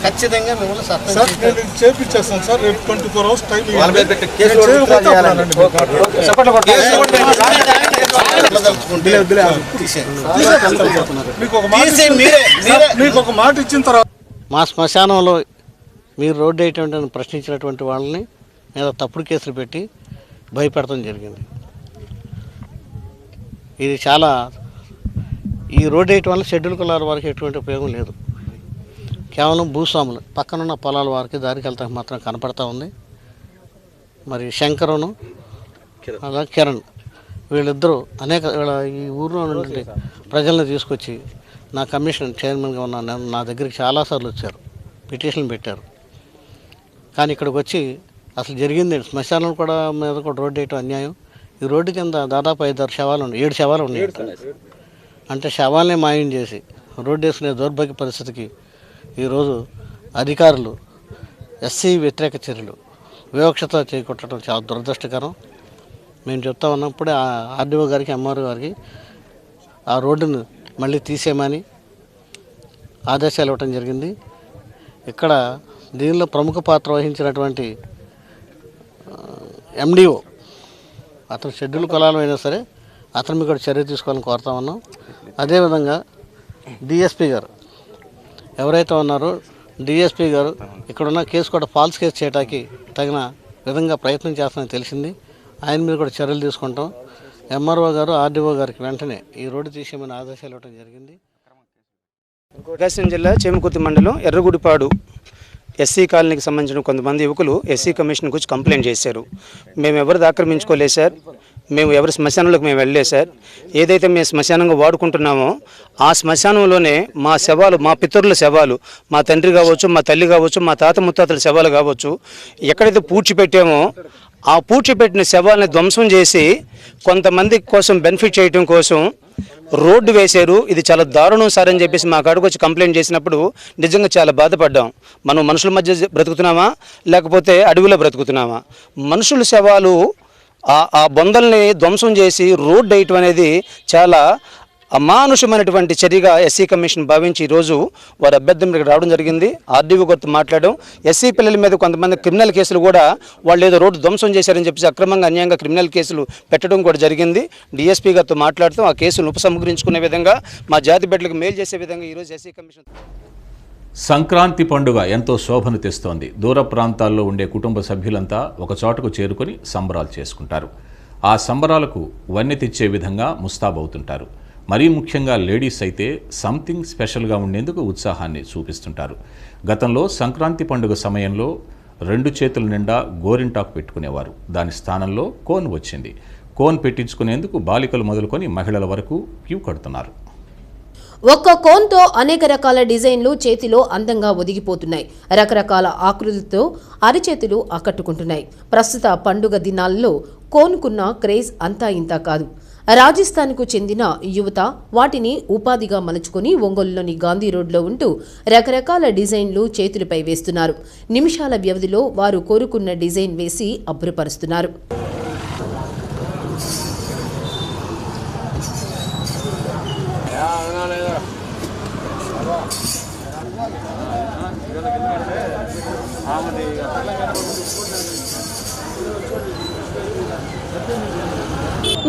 ఖచ్చితంగా మిమ్మల్ని చేపించేస్తాను సార్. రేపు 24 hours టైం మీకు ఒక మాట ఇచ్చిన తర్వాత మా శ్మశానంలో మీరు రోడ్డు వేయటం ప్రశ్నించినటువంటి వాళ్ళని మీద తప్పుడు కేసులు పెట్టి భయపెడతాం జరిగింది. ఇది చాలా ఈ రోడ్డు వేయటం వల్ల షెడ్యూల్ కులాల వారికి ఎటువంటి ఉపయోగం లేదు. కేవలం భూస్వాములు పక్కనున్న పొలాల వారికి దారికి వెళ్తానికి మాత్రం కనపడతా ఉంది. మరి శంకరును అలా కిరణ్ వీళ్ళిద్దరూ ఈ ఊరిలో నుండి ప్రజలను తీసుకొచ్చి నా కమిషన్ చైర్మన్గా ఉన్న నా దగ్గరికి చాలాసార్లు వచ్చారు, పిటిషన్ పెట్టారు. కానీ ఇక్కడికి వచ్చి అసలు జరిగింది శ్మశానం కూడా మీద కూడా రోడ్డు వేయటం అన్యాయం. ఈ రోడ్డు కింద దాదాపు 5-6 శవాలు ఉన్నాయి, 7 శవాలు ఉన్నాయి. అంటే శవాలనే మాయం చేసి రోడ్డు వేసుకునే దౌర్భాగ్య పరిస్థితికి ఈరోజు అధికారులు ఎస్సీ వ్యతిరేక చర్యలు వివక్షత చేకొట్టడం చాలా దురదృష్టకరం. మేము చెప్తా ఉన్నప్పుడే ఆర్డీఓ గారికి ఎంఆర్ఓ గారికి ఆ రోడ్డును మళ్ళీ తీసేయమని ఆదేశాలు ఇవ్వటం జరిగింది. ఇక్కడ దీనిలో ప్రముఖ పాత్ర వహించినటువంటి ఎండిఓ అతను షెడ్యూల్ కులాలు అయినా సరే అతను మీకు కూడా చర్య తీసుకోవాలని కోరుతా ఉన్నాం. అదేవిధంగా డిఎస్పీ గారు ఎవరైతే ఉన్నారో డిఎస్పీ గారు ఇక్కడున్న కేసు కూడా ఫాల్స్ కేసు చేయడానికి తగిన విధంగా ప్రయత్నం చేస్తామని తెలిసింది. ఆయన మీద కూడా చర్యలు తీసుకుంటాం. ఎంఆర్ఓ గారు ఆర్డీఓ గారికి వెంటనే ఈ రోడ్డు తీసేయమని ఆదేశాలు ఇవ్వడం జరిగింది. ప్రకాశం జిల్లా చేమకుర్తి మండలం ఎర్రగుడిపాడు ఎస్సీ కాలనీకి సంబంధించిన కొంతమంది యువకులు ఎస్సీ కమిషన్ గురించి కంప్లైంట్ చేశారు. మేము ఎవరిది ఆక్రమించుకోలేదు సార్, మేము ఎవరి శ్మశానంలోకి మేము వెళ్ళలేదు సార్. ఏదైతే మేము శ్మశానంగా వాడుకుంటున్నామో ఆ శ్మశానంలోనే మా శవాలు, మా పితరుల శవాలు, మా తండ్రి కావచ్చు, మా తల్లి కావచ్చు, మా తాత ముత్తాతల శవాలు కావచ్చు, ఎక్కడైతే పూడ్చిపెట్టామో ఆ పూడ్చిపెట్టిన శవాలని ధ్వంసం చేసి కొంతమంది కోసం బెనిఫిట్ చేయడం కోసం రోడ్డు వేశారు. ఇది చాలా దారుణం సార్ అని చెప్పేసి మా కాడికి వచ్చి కంప్లైంట్ చేసినప్పుడు నిజంగా చాలా బాధపడ్డాం. మనం మనుషుల మధ్య బ్రతుకుతున్నామా లేకపోతే అడవిలో బ్రతుకుతున్నామా? మనుషుల శవాలు ఆ బొందల్ని ధ్వంసం చేసి రోడ్డు వేయటం అనేది చాలా అమానుషమైనటువంటి చర్యగా ఎస్సీ కమిషన్ భావించి ఈరోజు వారి అభ్యర్థన రావడం జరిగింది. ఆర్డీఓ గారితో మాట్లాడడం, ఎస్సీ పిల్లల మీద కొంతమంది క్రిమినల్ కేసులు కూడా వాళ్ళు ఏదో రోడ్డు ధ్వంసం చేశారని చెప్పేసి అక్రమంగా అన్యాయంగా క్రిమినల్ కేసులు పెట్టడం కూడా జరిగింది. డిఎస్పీ గారితో మాట్లాడుతూ ఆ కేసులు ఉపసంహరించుకునే విధంగా మా జాతి బిడ్డలకు మేలు చేసే విధంగా ఈరోజు ఎస్సీ కమిషన్. సంక్రాంతి పండుగ ఎంతో శోభను తెస్తోంది. దూర ప్రాంతాల్లో ఉండే కుటుంబ సభ్యులంతా ఒక చోటకు చేరుకొని సంబరాలు చేసుకుంటారు. ఆ సంబరాలకు వన్నె తెచ్చే విధంగా ముస్తాబవుతుంటారు. మరీ ముఖ్యంగా లేడీస్ అయితే సంథింగ్ స్పెషల్గా ఉండేందుకు ఉత్సాహాన్ని చూపిస్తుంటారు. గతంలో సంక్రాంతి పండుగ సమయంలో 2 చేతుల నిండా గోరింటాకు పెట్టుకునేవారు. దాని స్థానంలో కోన్ వచ్చింది. కోన్ పెట్టించుకునేందుకు బాలికలు మొదలుకొని మహిళల వరకు క్యూ కడుతున్నారు. ఒక్క కోన్తో అనేక రకాల డిజైన్లు చేతిలో అందంగా ఒదిగిపోతున్నాయి. రకరకాల ఆకృతులతో అరిచేతులు ఆకట్టుకుంటున్నాయి. ప్రస్తుత పండుగ దినాల్లో కోన్కున్న క్రేజ్ అంతా ఇంతా కాదు. రాజస్థాన్కు చెందిన యువత వాటిని ఉపాధిగా మలుచుకుని ఒంగోలులోని గాంధీ రోడ్లో ఉంటూ రకరకాల డిజైన్లు చేతులపై వేస్తున్నారు. నిమిషాల వ్యవధిలో వారు కోరుకున్న డిజైన్ వేసి అబ్బురపరుస్తున్నారు.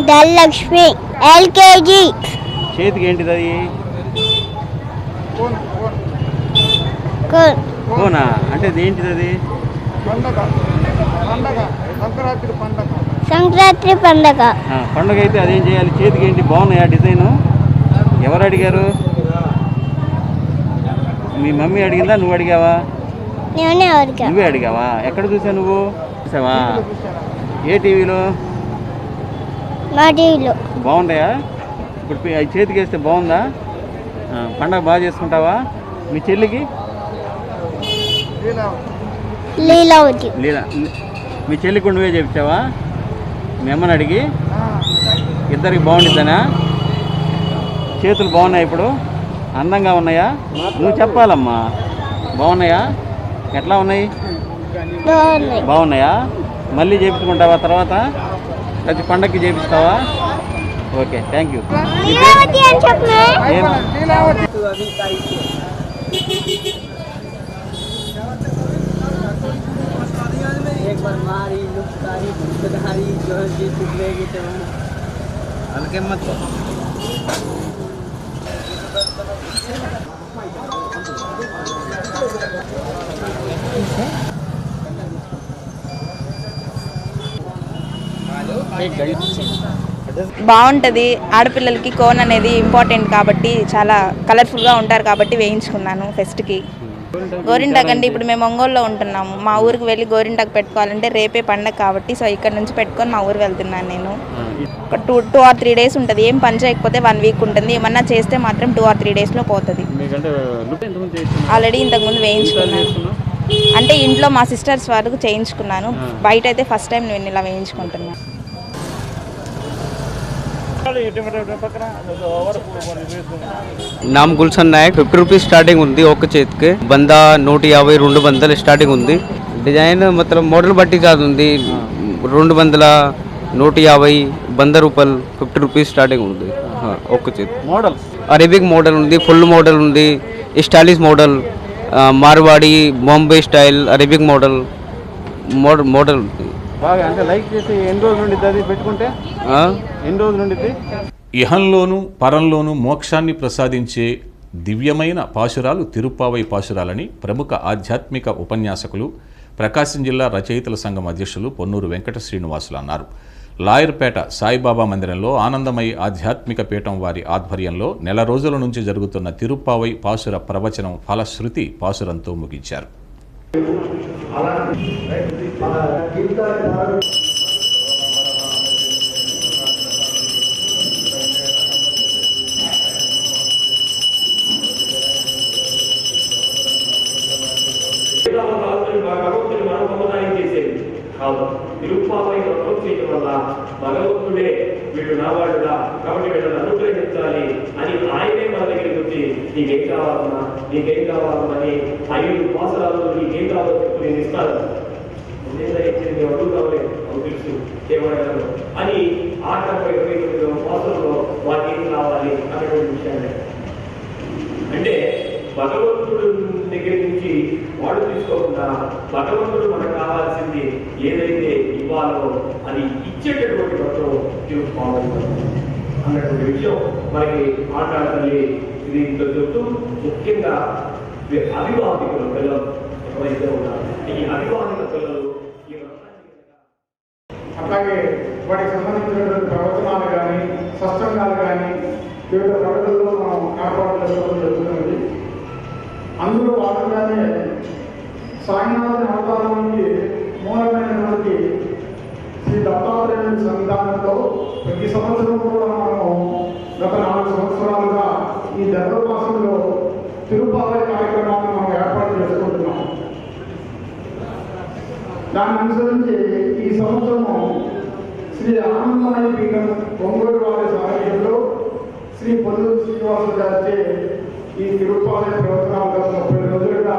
ధనలక్ష్మి ఎల్కేజీ. చేతికి ఏంటిది అది? కోనా అంటే ఏంటిది అది? సంక్రాంతి పండగ. పండుగ అయితే అదేం చేయాలి? చేతికి ఏంటి? బాగున్నాయా డిజైన్? ఎవరు అడిగారు? మీ మమ్మీ అడిగిందా, నువ్వు అడిగావా? నువ్వే అడిగావా? ఎక్కడ చూసావు నువ్వు? చూసావా? ఏ టీవీలో? మా టీవీలో. బాగుంటాయా? ఇప్పుడు చేతికి వేస్తే బాగుందా? పండగ బాగా చేసుకుంటావా? మీ చెల్లికి లీలా, మీ చెల్లికి నువ్వే చెప్తావా? మీ అమ్మని అడిగి ఇద్దరికి బాగుండిద్దనా? చేతులు బాగున్నాయి, ఇప్పుడు అందంగా ఉన్నాయా? నువ్వు చెప్పాలమ్మా. బాగున్నాయా? ఎట్లా ఉన్నాయి? బాగున్నాయా? మళ్ళీ చేయించుకుంటావా తర్వాత? ప్రతి పండగకి చేపిస్తావా? Okay, thank you. అందుకే మొత్తం బాగుంటుంది. ఆడపిల్లలకి కోన్ అనేది ఇంపార్టెంట్ కాబట్టి చాలా కలర్ఫుల్గా ఉంటారు కాబట్టి వేయించుకున్నాను ఫెస్ట్కి. గోరింటాకు అంటే ఇప్పుడు మేము ఒంగోలులో ఉంటున్నాము. మా ఊరికి వెళ్ళి గోరింటాకు పెట్టుకోవాలంటే రేపే పండగ కాబట్టి సో ఇక్కడ నుంచి పెట్టుకొని మా ఊరు వెళ్తున్నాను నేను. ఒక 2 or 3 days ఉంటుంది. ఏం పని చేయకపోతే 1 week ఉంటుంది. ఏమన్నా చేస్తే మాత్రం 2 or 3 daysలో పోతుంది. ఆల్రెడీ ఇంతకుముందు వేయించుకున్నాను. అంటే ఇంట్లో మా సిస్టర్స్ వరకు చేయించుకున్నాను. బయట అయితే ఫస్ట్ టైం నేను ఇలా వేయించుకుంటున్నాను. నామ్ గుల్షన్ నాయక్. 50 రూపీస్ స్టార్టింగ్ ఉంది ఒక చేతికి. 100, 150, 200 స్టార్టింగ్ ఉంది. డిజైన్ మొత్తం మోడల్ బట్టి కాదు ఉంది. 200, 150, 100 రూపాయలు, 50 రూపీస్ స్టార్టింగ్ ఉంది ఒక్క చేతి. మోడల్ అరేబిక్ మోడల్ ఉంది, ఫుల్ మోడల్ ఉంది, stylish model, Marwadi, Bombay style, Arabic model model ఉంది. బాగా అంటే లైక్ చేసి ఎన్ని రోజులు ఉండిద్ది అది పెట్టుకుంటే? ఎన్ని రోజులు ఉండిద్ది? ఇహంలోనూ పరంలోనూ మోక్షాన్ని ప్రసాదించే దివ్యమైన పాశురాలు తిరుప్పావై పాశురాలని ప్రముఖ ఆధ్యాత్మిక ఉపన్యాసకులు ప్రకాశం జిల్లా రచయితల సంఘం అధ్యక్షులు పొన్నూరు వెంకట శ్రీనివాసులు అన్నారు. లాయర్పేట సాయిబాబా మందిరంలో ఆనందమయి ఆధ్యాత్మిక పీఠం వారి ఆధ్వర్యంలో నెల రోజుల నుంచి జరుగుతున్న తిరుప్పావై పాశుర ప్రవచనం ఫలశ్రుతి పాశురంతో ముగించారు. భగవంతుడే వీడు నావాడుగా కాబట్టి వీళ్ళని అనుగ్రహించాలి అని ఆయనే మన దగ్గరికి వచ్చి నీకేం కావాలన్నా నీకేం కావాలని 5 పాసరాలు నీకేం కావాలో చెప్పి నేను ఇస్తాను. నేను అడుగు కావాలి అవి తెలుసు ఏమడగలను అని 29 పాసరంలో వాటికి ఏం కావాలి అన్నటువంటి విషయాన్ని అంటే భగవంతుడు దగ్గర నుంచి వాడు తీసుకోకుండా భగవంతుడు మనకు కావాల్సింది ఏదైతే ఇవ్వాలో అది ఇచ్చేటటువంటి పత్రం తీసుకోవాలి అన్నటువంటి విషయం మనకి మాట్లాడాలి. ఇది చెప్తూ ముఖ్యంగా అవివాహితులు పిల్లలు ఎవరైతే ఉన్నారు ఈ అవివాహిత పిల్లలు అట్లాగే వాటికి సంబంధించినటువంటి ప్రవచనాలు కానీ సత్సంగాలు కానీ వివిధ ప్రకటనలో మనం ఏర్పాటు చేసుకోవడం జరుగుతుంది. అందులో భాగంగానే సాయినాథుని అవతారానికి మూలమైనటువంటి శ్రీ దత్తాత్రేయుని సన్నిధానంలో ప్రతి సంవత్సరం కూడా మనము గత 4 సంవత్సరాలుగా ఈ దర్భమాసంలో తిరుపావై కార్యక్రమాన్ని మనం ఏర్పాటు చేసుకుంటున్నాం. దాన్ని అనుసరించి ఈ సంవత్సరము శ్రీ ఆనందమయ పీఠం ఒంగోలు వారి సారథ్యంలో శ్రీ పొన్నూరు శ్రీనివాసులు గారిచే ఈ తిరుపావై ప్రవచనాలు 30 రోజులుగా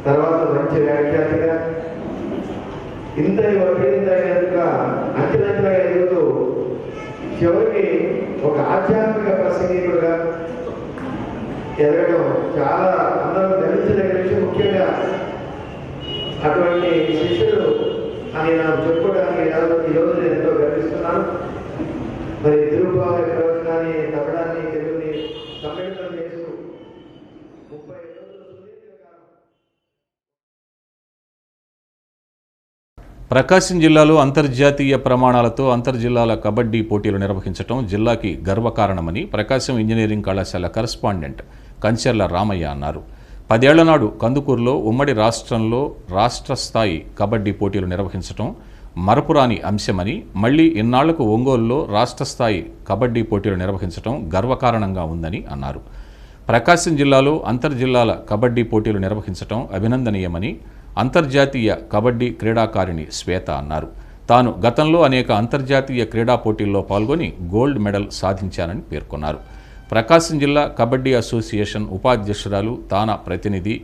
తర్వాత మంచి వ్యాఖ్యాతగా ఇంత విపరీతంగా అంచెలంచెలుగా ఎదుగుతూ చివరికి ఒక ఆధ్యాత్మిక ప్రసంగికుడుగా ఎదగడం చాలా అందరూ ధరించదగిన విషయం. ముఖ్యంగా అటువంటి శిష్యుడు అని నాకు చెప్పుకోవడానికి ఈరోజు నేను ఎంతో గర్విస్తున్నాను. మరి తిరుపావై ప్రవచనాన్ని తప్పడాన్ని తెలుగుని సమ్మిళితం చేస్తూ 30 ప్రకాశం జిల్లాలో అంతర్జాతీయ ప్రమాణాలతో అంతర్జిల్లాల కబడ్డీ పోటీలు నిర్వహించడం జిల్లాకి గర్వకారణమని ప్రకాశం ఇంజనీరింగ్ కళాశాల కరస్పాండెంట్ కంచెర్ల రామయ్య అన్నారు. 10 ఏళ్ల నాడు కందుకూరులో ఉమ్మడి రాష్ట్రంలో రాష్ట్ర స్థాయి కబడ్డీ పోటీలు నిర్వహించడం మరపురాని అంశమని, మళ్లీ ఇన్నాళ్లకు ఒంగోలులో రాష్ట్ర స్థాయి కబడ్డీ పోటీలు నిర్వహించడం గర్వకారణంగా ఉందని అన్నారు. ప్రకాశం జిల్లాలో అంతర్జిల్లాల కబడ్డీ పోటీలు నిర్వహించడం అభినందనీయమని అంతర్జాతీయ కబడ్డీ క్రీడాకారిణి శ్వేత అన్నారు. తాను గతంలో అనేక అంతర్జాతీయ క్రీడా పోటీల్లో పాల్గొని గోల్డ్ మెడల్ సాధించానని పేర్కొన్నారు. ప్రకాశం జిల్లా కబడ్డీ అసోసియేషన్ ఉపాధ్యక్షురాలు తానా ప్రతినిధి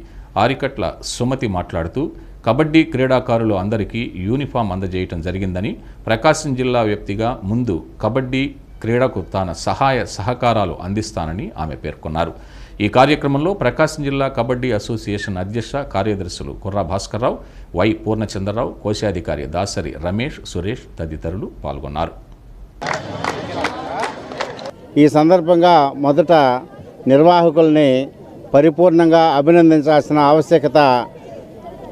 ఆరికట్ల సుమతి మాట్లాడుతూ కబడ్డీ క్రీడాకారులు అందరికీ యూనిఫామ్ అందజేయటం జరిగిందని, ప్రకాశం జిల్లా వ్యాప్తిగా ముందు కబడ్డీ క్రీడకు తాను సహాయ సహకారాలు అందిస్తానని ఆమె పేర్కొన్నారు. ఈ కార్యక్రమంలో ప్రకాశం జిల్లా కబడ్డీ అసోసియేషన్ అధ్యక్ష కార్యదర్శులు కుర్రా భాస్కర్రావు, వై పూర్ణచంద్రరావు, కోశాధికారి దాసరి రమేష్, సురేష్ తదితరులు పాల్గొన్నారు. ఈ సందర్భంగా మొదట నిర్వాహకుల్ని పరిపూర్ణంగా అభినందించాల్సిన ఆవశ్యకత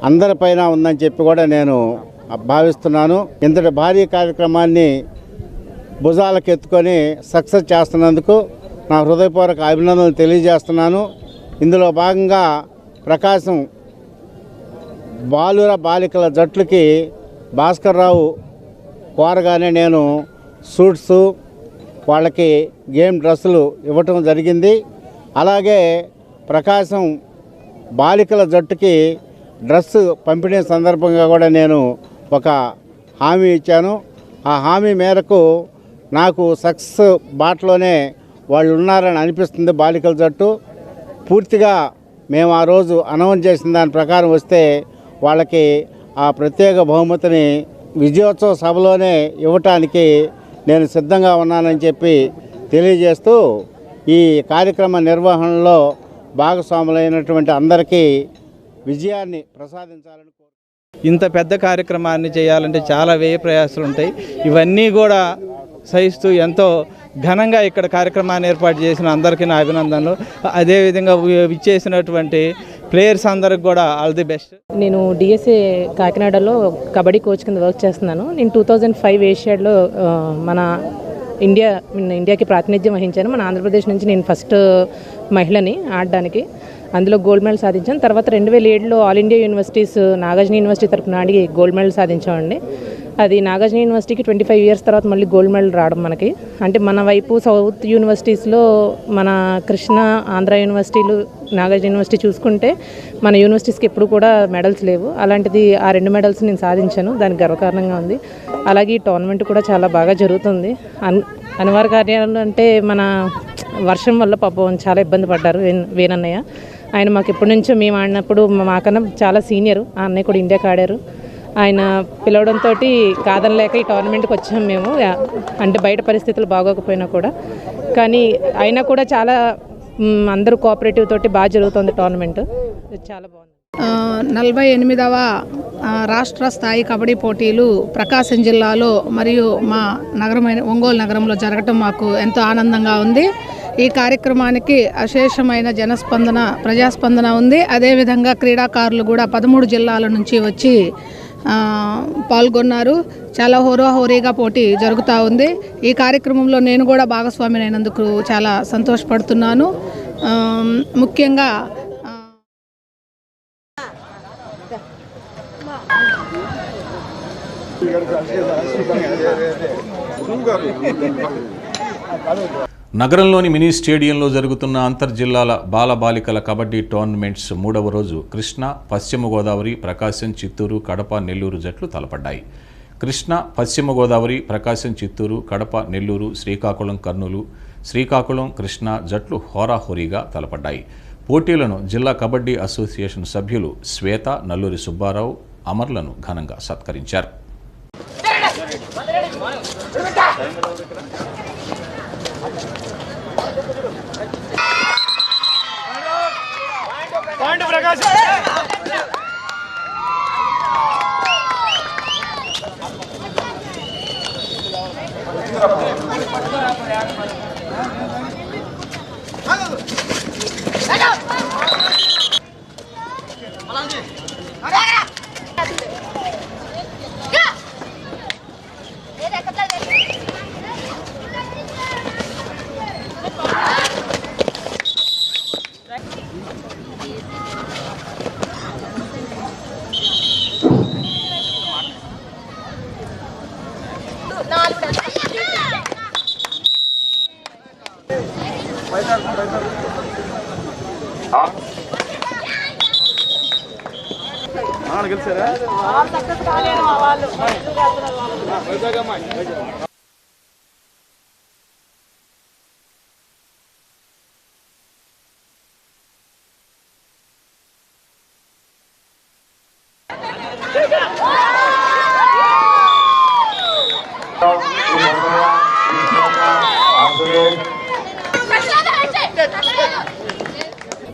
అందరిపైన ఉందని చెప్పి కూడా నేను భావిస్తున్నాను. ఇంతటి భారీ కార్యక్రమాన్ని భుజాలకు ఎత్తుకొని సక్సెస్ చేస్తున్నందుకు నా హృదయపూర్వక అభినందనలు తెలియజేస్తున్నాను. ఇందులో భాగంగా ప్రకాశం బాలుర బాలికల జట్లకి భాస్కర్రావు కోరగానే నేను సూట్సు, వాళ్ళకి గేమ్ డ్రెస్సులు ఇవ్వటం జరిగింది. అలాగే ప్రకాశం బాలికల జట్టుకి డ్రెస్సు పంపిణీ సందర్భంగా కూడా నేను ఒక హామీ ఇచ్చాను. ఆ హామీ మేరకు నాకు సక్సెస్ బాటలోనే వాళ్ళు ఉన్నారని అనిపిస్తుంది. బాలికల జట్టు పూర్తిగా మేము ఆ రోజు అనౌన్స్ చేసిన దాని ప్రకారం వస్తే వాళ్ళకి ఆ ప్రత్యేక బహుమతిని విజయోత్సవ సభలోనే ఇవ్వటానికి నేను సిద్ధంగా ఉన్నానని చెప్పి తెలియజేస్తూ ఈ కార్యక్రమ నిర్వహణలో భాగస్వాములైనటువంటి అందరికీ విజయాన్ని ప్రసాదించాలని ఇంత పెద్ద కార్యక్రమాన్ని చేయాలంటే చాలా వ్యయ ప్రయాసాలు ఉంటాయి. ఇవన్నీ కూడా సహిస్తూ ఎంతో ఘనంగా ఇక్కడ కార్యక్రమాన్ని ఏర్పాటు చేసిన అందరికీ నా అభినందనలు. అదేవిధంగా విచ్చేసినటువంటి ప్లేయర్స్ అందరికి కూడా ఆల్ ది బెస్ట్. నేను డిఎస్ఏ కాకినాడలో కబడ్డీ కోచ్ కింద వర్క్ చేస్తున్నాను. నేను 2005 ఏషియాడ్లో మన ఇండియాకి ప్రాతినిధ్యం వహించాను. మన ఆంధ్రప్రదేశ్ నుంచి నేను ఫస్ట్ మహిళని ఆడడానికి. అందులో గోల్డ్ మెడల్ సాధించాను. తర్వాత 2007లో all India universities Nagarjuna university తరఫున ఆడి గోల్డ్ మెడల్ సాధించామండి. అది నాగార్జున యూనివర్సిటీకి 25 ఇయర్స్ తర్వాత మళ్ళీ గోల్డ్ మెడల్ రావడం మనకి. అంటే మన వైపు సౌత్ యూనివర్సిటీస్లో మన కృష్ణ, ఆంధ్ర యూనివర్సిటీలు, నాగార్జున యూనివర్సిటీ చూసుకుంటే మన యూనివర్సిటీస్కి ఎప్పుడు కూడా మెడల్స్ లేవు. అలాంటిది ఆ 2 మెడల్స్ నేను సాధించాను. దానికి గర్వకారణంగా ఉంది. అలాగే ఈ టోర్నమెంట్ కూడా చాలా బాగా జరుగుతుంది. అనివార్య కార్యాలు అంటే మన వర్షం వల్ల పాపం చాలా ఇబ్బంది పడ్డారు వేణన్నయ్య. ఆయన మాకు ఎప్పటి నుంచో మేము ఆడినప్పుడు మాకన్నా చాలా సీనియర్. ఆ అన్నయ్య కూడా ఇండియాకి ఆడారు. ఆయన పిలవడంతో కాదనలేక ఈ టోర్నమెంట్కి వచ్చాము మేము. అంటే బయట పరిస్థితులు బాగోకపోయినా కూడా, కానీ అయినా కూడా చాలా అందరూ కోఆపరేటివ్ తోటి బాగా జరుగుతుంది టోర్నమెంట్. చాలా బాగుంది. 48వ రాష్ట్ర స్థాయి కబడ్డీ పోటీలు ప్రకాశం జిల్లాలో మరియు మా నగరమైన ఒంగోలు నగరంలో జరగటం మాకు ఎంతో ఆనందంగా ఉంది. ఈ కార్యక్రమానికి అశేషమైన జనస్పందన, ప్రజాస్పందన ఉంది. అదేవిధంగా క్రీడాకారులు కూడా 13 జిల్లాల నుంచి వచ్చి పాల్గొన్నారు. చాలా హోరాహోరీగా పోటీ జరుగుతూ ఉంది. ఈ కార్యక్రమంలో నేను కూడా భాగస్వామిని అయినందుకు చాలా సంతోషపడుతున్నాను. ముఖ్యంగా నగరంలోని మినీ స్టేడియంలో జరుగుతున్న అంతర్జిల్లాల బాలబాలికల కబడ్డీ టోర్నమెంట్స్ 3వ రోజు కృష్ణా, పశ్చిమ గోదావరి, ప్రకాశం, చిత్తూరు, కడప, నెల్లూరు జట్లు తలపడ్డాయి. కృష్ణా, పశ్చిమ గోదావరి, ప్రకాశం, చిత్తూరు, కడప, నెల్లూరు, శ్రీకాకుళం, కర్నూలు, శ్రీకాకుళం, కృష్ణా జట్లు హోరాహోరీగా తలపడ్డాయి. పోటీలను జిల్లా కబడ్డీ అసోసియేషన్ సభ్యులు శ్వేత, నల్లూరి సుబ్బారావు, అమర్లను ఘనంగా సత్కరించారు.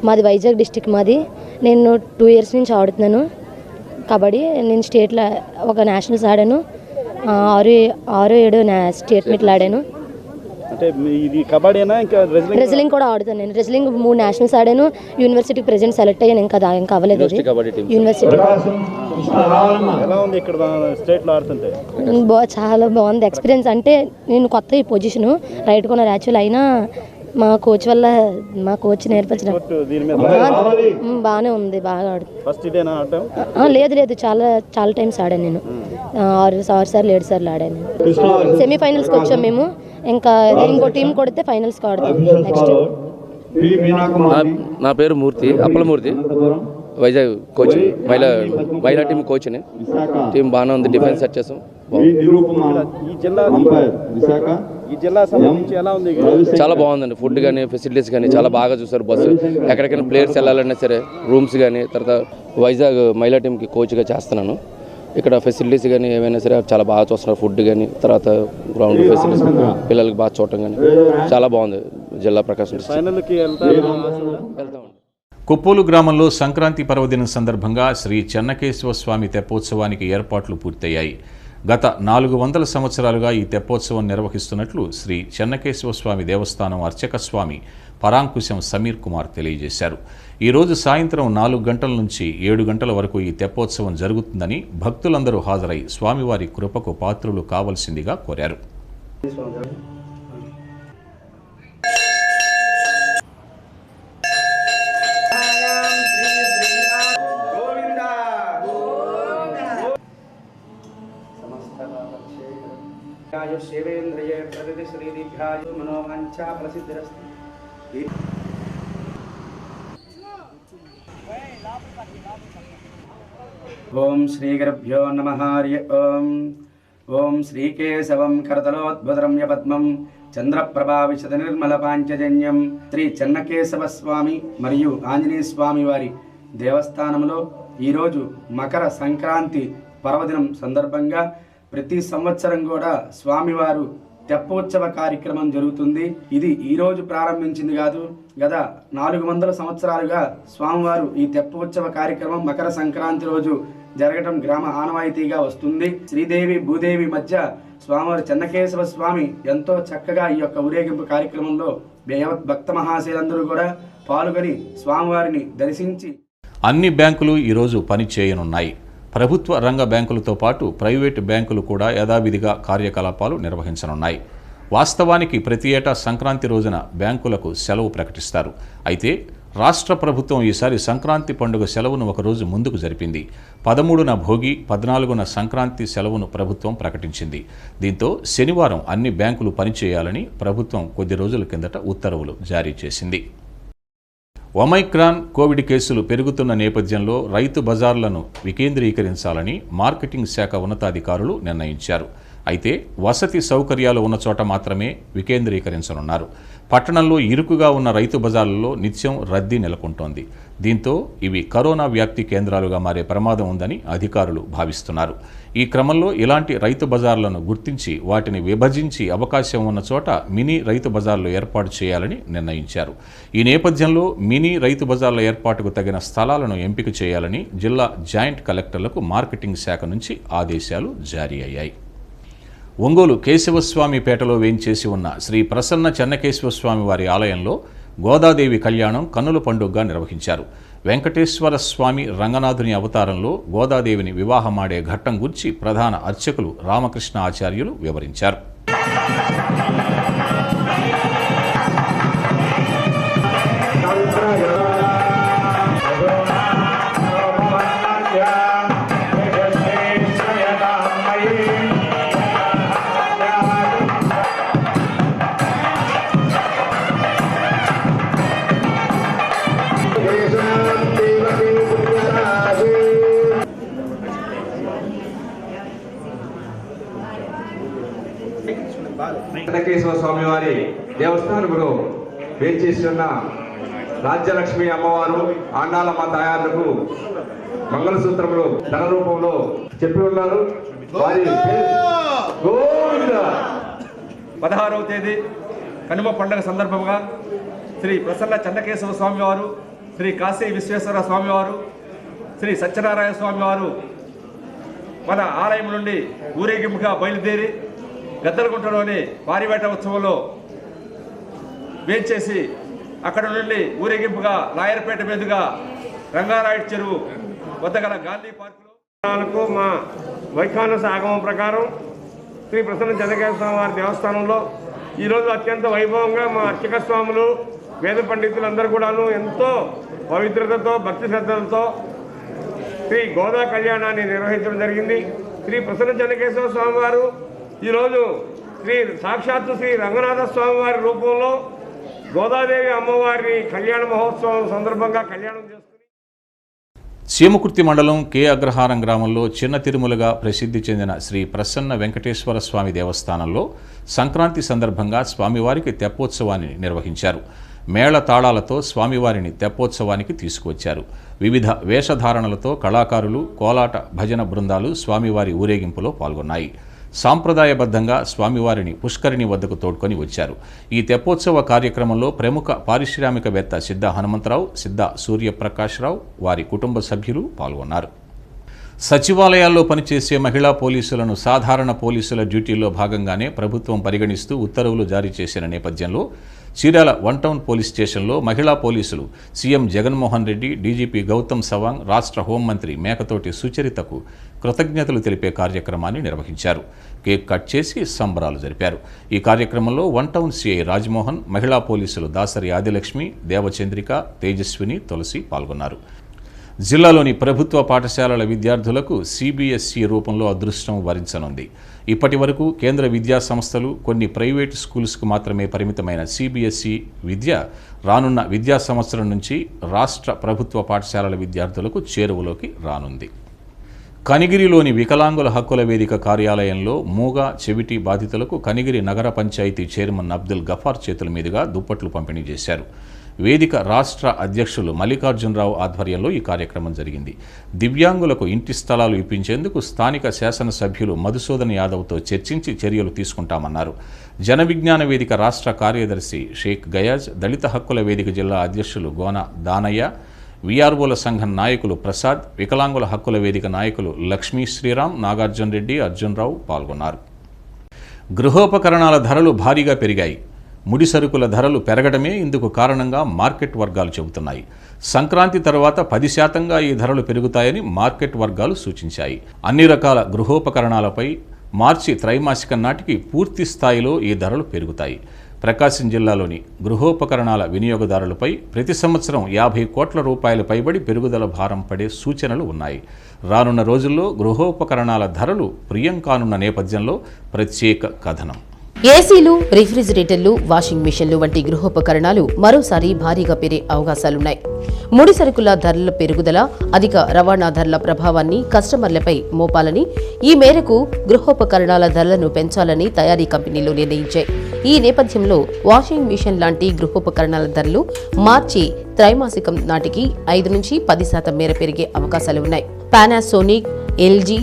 మాది వైజాగ్ డిస్టిక్ మాది. నేను 2 ఇయర్స్ నుంచి ఆడుతున్నాను కబడ్డీ. నేను స్టేట్లో ఒక నేషనల్స్ ఆడాను, 6-7 స్టేట్ మీట్లు ఆడాను. అంటే ఇది కబడ్డీనా ఇంకా రెజ్లింగ్ కూడా ఆడుతాను నేను. రెజ్లింగ్ 3 నేషనల్స్ ఆడాను. యూనివర్సిటీకి ప్రెజెంట్ సెలెక్ట్ అయ్యాను. ఇంకా అవ్వలేదు అది యూనివర్సిటీ. ఎలా ఉంది ఇక్కడ స్టేట్లో ఆడుతుంటే? చాలా బాగుంది ఎక్స్పీరియన్స్. అంటే నేను కొత్త ఈ పొజిషను రైట్ కొన్నారు యాక్చువల్ అయినా మా కోచ్ వల్ల మా కోచ్ నేర్పించడం బాగానే ఉంది. బాగా ఆడుతుంది. లేదు చాలా టైమ్స్ ఆడాను నేను. 6 సార్లు 7 సార్లు ఆడాను. సెమీఫైనల్స్కి వచ్చాం మేము. ఇంకా ఇంకో టీం కొడితే ఫైనల్స్కి ఆడతాం నెక్స్ట్. నా పేరు మూర్తి, అప్పలమూర్తి. వైజాగ్ కోచ్, మహిళా టీం కోచ్ని. టీం బాగానే ఉంది. డిఫెన్స్ సెట్ చేసాం. చాలా బాగుందండి. ఫుడ్ కానీ ఫెసిలిటీస్ కానీ చాలా బాగా చూసారు. బస్సు ఎక్కడికైనా ప్లేయర్స్ వెళ్ళాలన్నా సరే రూమ్స్ కానీ, తర్వాత వైజాగ్ మహిళా టీంకి కోచ్గా చేస్తున్నాను. ఇక్కడ ఫెసిలిటీస్ కానీ ఏమైనా సరే చాలా బాగా చూస్తున్నారు. ఫుడ్ కానీ, తర్వాత గ్రౌండ్ ఫెసిలిటీస్, పిల్లలకి బాగా చూడటం కానీ చాలా బాగుంది. జిల్లా ప్రకాశం వెళ్తామండి. కొప్పోలు గ్రామంలో సంక్రాంతి పర్వదినం సందర్భంగా శ్రీ చెన్నకేశవ స్వామి తెప్పోత్సవానికి ఏర్పాట్లు పూర్తయ్యాయి. గత 400 సంవత్సరాలుగా ఈ తెప్పోత్సవం నిర్వహిస్తున్నట్లు శ్రీ చెన్నకేశవ స్వామి దేవస్థానం అర్చక స్వామి పరాంకుశం సమీర్ కుమార్ తెలియజేశారు. ఈరోజు సాయంత్రం 4 గంటల నుంచి 7 గంటల వరకు ఈ తెప్పోత్సవం జరుగుతుందని భక్తులందరూ హాజరై స్వామివారి కృపకు పాత్రులు కావలసిందిగా కోరారు. ఓం శ్రీ గురుభ్యో నమః. హరి ఓం. ఓం శ్రీకేశవం కరతలోద్భుతరమ్య పద్మం చంద్రప్రభావిశత నిర్మల పాంచజన్యం శ్రీ చెన్నకేశవ స్వామి మరియు ఆంజనేయ స్వామి వారి దేవస్థానంలో ఈరోజు మకర సంక్రాంతి పర్వదినం సందర్భంగా ప్రతి సంవత్సరం కూడా స్వామివారు తెప్పోత్సవ కార్యక్రమం జరుగుతుంది. ఇది ఈరోజు ప్రారంభించింది కాదు. గత 400 సంవత్సరాలుగా స్వామివారు ఈ తెప్పోత్సవ కార్యక్రమం మకర సంక్రాంతి రోజు జరగటం గ్రామ ఆనవాయితీగా వస్తుంది. శ్రీదేవి భూదేవి మధ్య స్వామివారి చెన్నకేశవ స్వామి ఎంతో చక్కగా ఈ యొక్క ఊరేగింపు కార్యక్రమంలో భక్త మహాశయులందరూ కూడా పాల్గొని స్వామివారిని దర్శించి. అన్ని బ్యాంకులు ఈరోజు పనిచేయనున్నాయి. ప్రభుత్వ రంగ బ్యాంకులతో పాటు ప్రైవేటు బ్యాంకులు కూడా యథావిధిగా కార్యకలాపాలు నిర్వహించనున్నాయి. వాస్తవానికి ప్రతి ఏటా సంక్రాంతి రోజున బ్యాంకులకు సెలవు ప్రకటిస్తారు. అయితే రాష్ట్ర ప్రభుత్వం ఈసారి సంక్రాంతి పండుగ సెలవును ఒకరోజు ముందుకు జరిపింది. 13న భోగి, 14న సంక్రాంతి సెలవును ప్రభుత్వం ప్రకటించింది. దీంతో శనివారం అన్ని బ్యాంకులు పనిచేయాలని ప్రభుత్వం కొద్ది రోజుల కిందట ఉత్తర్వులు జారీ చేసింది. ఒమైక్రాన్ కోవిడ్ కేసులు పెరుగుతున్న నేపథ్యంలో రైతు బజార్లను వికేంద్రీకరించాలని మార్కెటింగ్ శాఖ ఉన్నతాధికారులు నిర్ణయించారు. అయితే వసతి సౌకర్యాలు ఉన్న చోట మాత్రమే వికేంద్రీకరించనున్నారు. పట్టణంలో ఇరుకుగా ఉన్న రైతు బజార్లలో నిత్యం రద్దీ నెలకొంటోంది. దీంతో ఇవి కరోనా వ్యాప్తి కేంద్రాలుగా మారే ప్రమాదం ఉందని అధికారులు భావిస్తున్నారు. ఈ క్రమంలో ఇలాంటి రైతు బజార్లను గుర్తించి వాటిని విభజించి అవకాశం ఉన్న చోట మినీ రైతు బజార్లు ఏర్పాటు చేయాలని నిర్ణయించారు. ఈ నేపథ్యంలో మినీ రైతు బజార్ల ఏర్పాటుకు తగిన స్థలాలను ఎంపిక చేయాలని జిల్లా జాయింట్ కలెక్టర్లకు మార్కెటింగ్ శాఖ నుంచి ఆదేశాలు జారీ అయ్యాయి. ఒంగోలు కేశవస్వామిపేటలో వేంచేసి ఉన్న శ్రీ ప్రసన్న చెన్నకేశవస్వామి వారి ఆలయంలో గోదాదేవి కళ్యాణం కన్నుల పండుగగా నిర్వహించారు. వెంకటేశ్వర స్వామి రంగనాథుని అవతారంలో గోదాదేవిని వివాహమాడే ఘట్టం గురించి ప్రధాన అర్చకులు రామకృష్ణ ఆచార్యులు వివరించారు. వెంకటేశ్వర స్వామి వారి దేవస్థానంలో వేంచేసి ఉన్న రాజ్యలక్ష్మి అమ్మవారు ఆండాలమ్మ తాయారులకు మంగళసూత్రములు ధన రూపంలో చెప్పి ఉన్నారు. వారి 16వ తేదీ కనుమ పండుగ సందర్భంగా శ్రీ ప్రసన్న చెన్నకేశవ స్వామి వారు, శ్రీ కాశీ విశ్వేశ్వర స్వామివారు, శ్రీ సత్యనారాయణ స్వామివారు మన ఆలయం నుండి ఊరేగింపుగా బయలుదేరి గద్దలగుంటలోని పారివేట ఉత్సవంలో వేంచేసి అక్కడ నుండి ఊరేగింపుగా లాయర్పేట మీదుగా రంగారాయుడు చెరువు వద్ద గల గాంధీ పార్కులో మా వైఖానస ఆగమం ప్రకారం శ్రీ ప్రసన్న చంద్రకేశ్వర స్వామి వారి దేవస్థానంలో ఈరోజు అత్యంత వైభవంగా మా అర్చక స్వాములు, వేద పండితులందరూ కూడాను ఎంతో పవిత్రతతో, భక్తి శ్రద్ధలతో శ్రీ గోదా కళ్యాణాన్ని నిర్వహించడం జరిగింది. శ్రీ ప్రసన్న చంద్రకేశ్వర స్వామి వారు ఈరోజు సాక్షాత్తు శ్రీ రంగనాథ స్వామి వారి రూపంలో గోదాదేవి అమ్మవారిని కళ్యాణ మహోత్సవం సందర్భంగా కళ్యాణం చేస్తున్నారు. చీమకుర్తి మండలం కె అగ్రహారం గ్రామంలో చిన్న తిరుమలగా ప్రసిద్ధి చెందిన శ్రీ ప్రసన్న వెంకటేశ్వర స్వామి దేవస్థానంలో సంక్రాంతి సందర్భంగా స్వామివారికి తెప్పోత్సవాన్ని నిర్వహించారు. మేళ తాళాలతో స్వామివారిని తెప్పోత్సవానికి తీసుకువచ్చారు. వివిధ వేషధారణలతో కళాకారులు, కోలాట, భజన బృందాలు స్వామివారి ఊరేగింపులో పాల్గొన్నాయి. సాంప్రదాయబద్ధంగా స్వామివారిని పుష్కరిణి వద్దకు తోడ్కొని వచ్చారు. ఈ తెప్పోత్సవ కార్యక్రమంలో ప్రముఖ పారిశ్రామికవేత్త సిద్ధ హనుమంతరావు, సిద్ధ సూర్యప్రకాశ్రావు, వారి కుటుంబ సభ్యులు పాల్గొన్నారు. సచివాలయాల్లో పనిచేసే మహిళా పోలీసులను సాధారణ పోలీసుల డ్యూటీల్లో భాగంగానే ప్రభుత్వం పరిగణిస్తూ ఉత్తర్వులు జారీ చేసిన నేపథ్యంలో చీరాల 1 టౌన్ పోలీస్ స్టేషన్లో మహిళా పోలీసులు సీఎం జగన్మోహన్ రెడ్డి, డీజీపీ గౌతమ్ సవాంగ్, రాష్ట్ర హోంమంత్రి మేకతోటి సుచరితకు కృతజ్ఞతలు తెలిపే కార్యక్రమాన్ని నిర్వహించారు. కేక్ కట్ చేసి సంబరాలు జరిపారు. ఈ కార్యక్రమంలో 1 టౌన్ సిఐ రాజ్మోహన్, మహిళా పోలీసులు దాసరి ఆదిలక్ష్మి, దేవచంద్రిక, తేజస్విని, తులసి పాల్గొన్నారు. జిల్లాలోని ప్రభుత్వ పాఠశాలల విద్యార్థులకు సిబిఎస్ఈ రూపంలో అదృష్టం వరించనుంది. ఇప్పటి వరకు కేంద్ర విద్యా సంస్థలు, కొన్ని ప్రైవేటు స్కూల్స్కు మాత్రమే పరిమితమైన సిబిఎస్ఈ విద్య రానున్న విద్యా సంవత్సరం నుంచి రాష్ట్ర ప్రభుత్వ పాఠశాలల విద్యార్థులకు చేరువలోకి రానుంది. కనిగిరిలోని వికలాంగుల హక్కుల వేదిక కార్యాలయంలో మూగ, చెవిటి బాధితులకు కనిగిరి నగర పంచాయతీ చైర్మన్ అబ్దుల్ గఫార్ చేతుల మీదుగా దుప్పట్లు పంపిణీ చేశారు. వేదిక రాష్ట్ర అధ్యక్షులు మల్లికార్జునరావు ఆధ్వర్యంలో ఈ కార్యక్రమం జరిగింది. దివ్యాంగులకు ఇంటి స్థలాలు ఇప్పించేందుకు స్థానిక శాసనసభ్యులు మధుసూదన్ యాదవ్తో చర్చించి చర్యలు తీసుకుంటామన్నారు. జన విజ్ఞాన వేదిక రాష్ట్ర కార్యదర్శి షేక్ గయాజ్, దళిత హక్కుల వేదిక జిల్లా అధ్యక్షులు గోన దానయ్య, విఆర్ఓల సంఘం నాయకులు ప్రసాద్, వికలాంగుల హక్కుల వేదిక నాయకులు లక్ష్మీ శ్రీరామ్, నాగార్జున రెడ్డి, అర్జున్రావు పాల్గొన్నారు. గృహోపకరణాల ధరలు భారీగా పెరిగాయి. ముడి సరుకుల ధరలు పెరగడమే ఇందుకు కారణంగా మార్కెట్ వర్గాలు చెబుతున్నాయి. సంక్రాంతి తర్వాత 10% ఈ ధరలు పెరుగుతాయని మార్కెట్ వర్గాలు సూచించాయి. అన్ని రకాల గృహోపకరణాలపై మార్చి త్రైమాసికం నాటికి పూర్తి స్థాయిలో ఈ ధరలు పెరుగుతాయి. ప్రకాశం జిల్లాలోని గృహోపకరణాల వినియోగదారులపై ప్రతి సంవత్సరం 50 కోట్ల రూపాయల పైబడి పెరుగుదల భారం పడే సూచనలు ఉన్నాయి. రానున్న రోజుల్లో గృహోపకరణాల ధరలు ప్రియం కానున్న నేపథ్యంలో ప్రత్యేక కథనం. ఏసీలు, రిఫ్రిజిరేటర్లు, వాషింగ్ మిషన్లు వంటి గృహోపకరణాలు మరోసారి భారీగా పెరిగే అవకాశాలున్నాయి. ముడి సరుకుల ధరల పెరుగుదల, అధిక రవాణా ధరల ప్రభావాన్ని కస్టమర్లపై మోపాలని, ఈ మేరకు గృహోపకరణాల ధరలను పెంచాలని తయారీ కంపెనీలు నిర్ణయించాయి. ఈ నేపథ్యంలో వాషింగ్ మిషన్ లాంటి గృహోపకరణాల ధరలు మార్చి త్రైమాసికం నాటికి 5 నుంచి 10% మేర పెరిగే అవకాశాలు ఉన్నాయి. పానాసోనిక్, ఎల్జీ,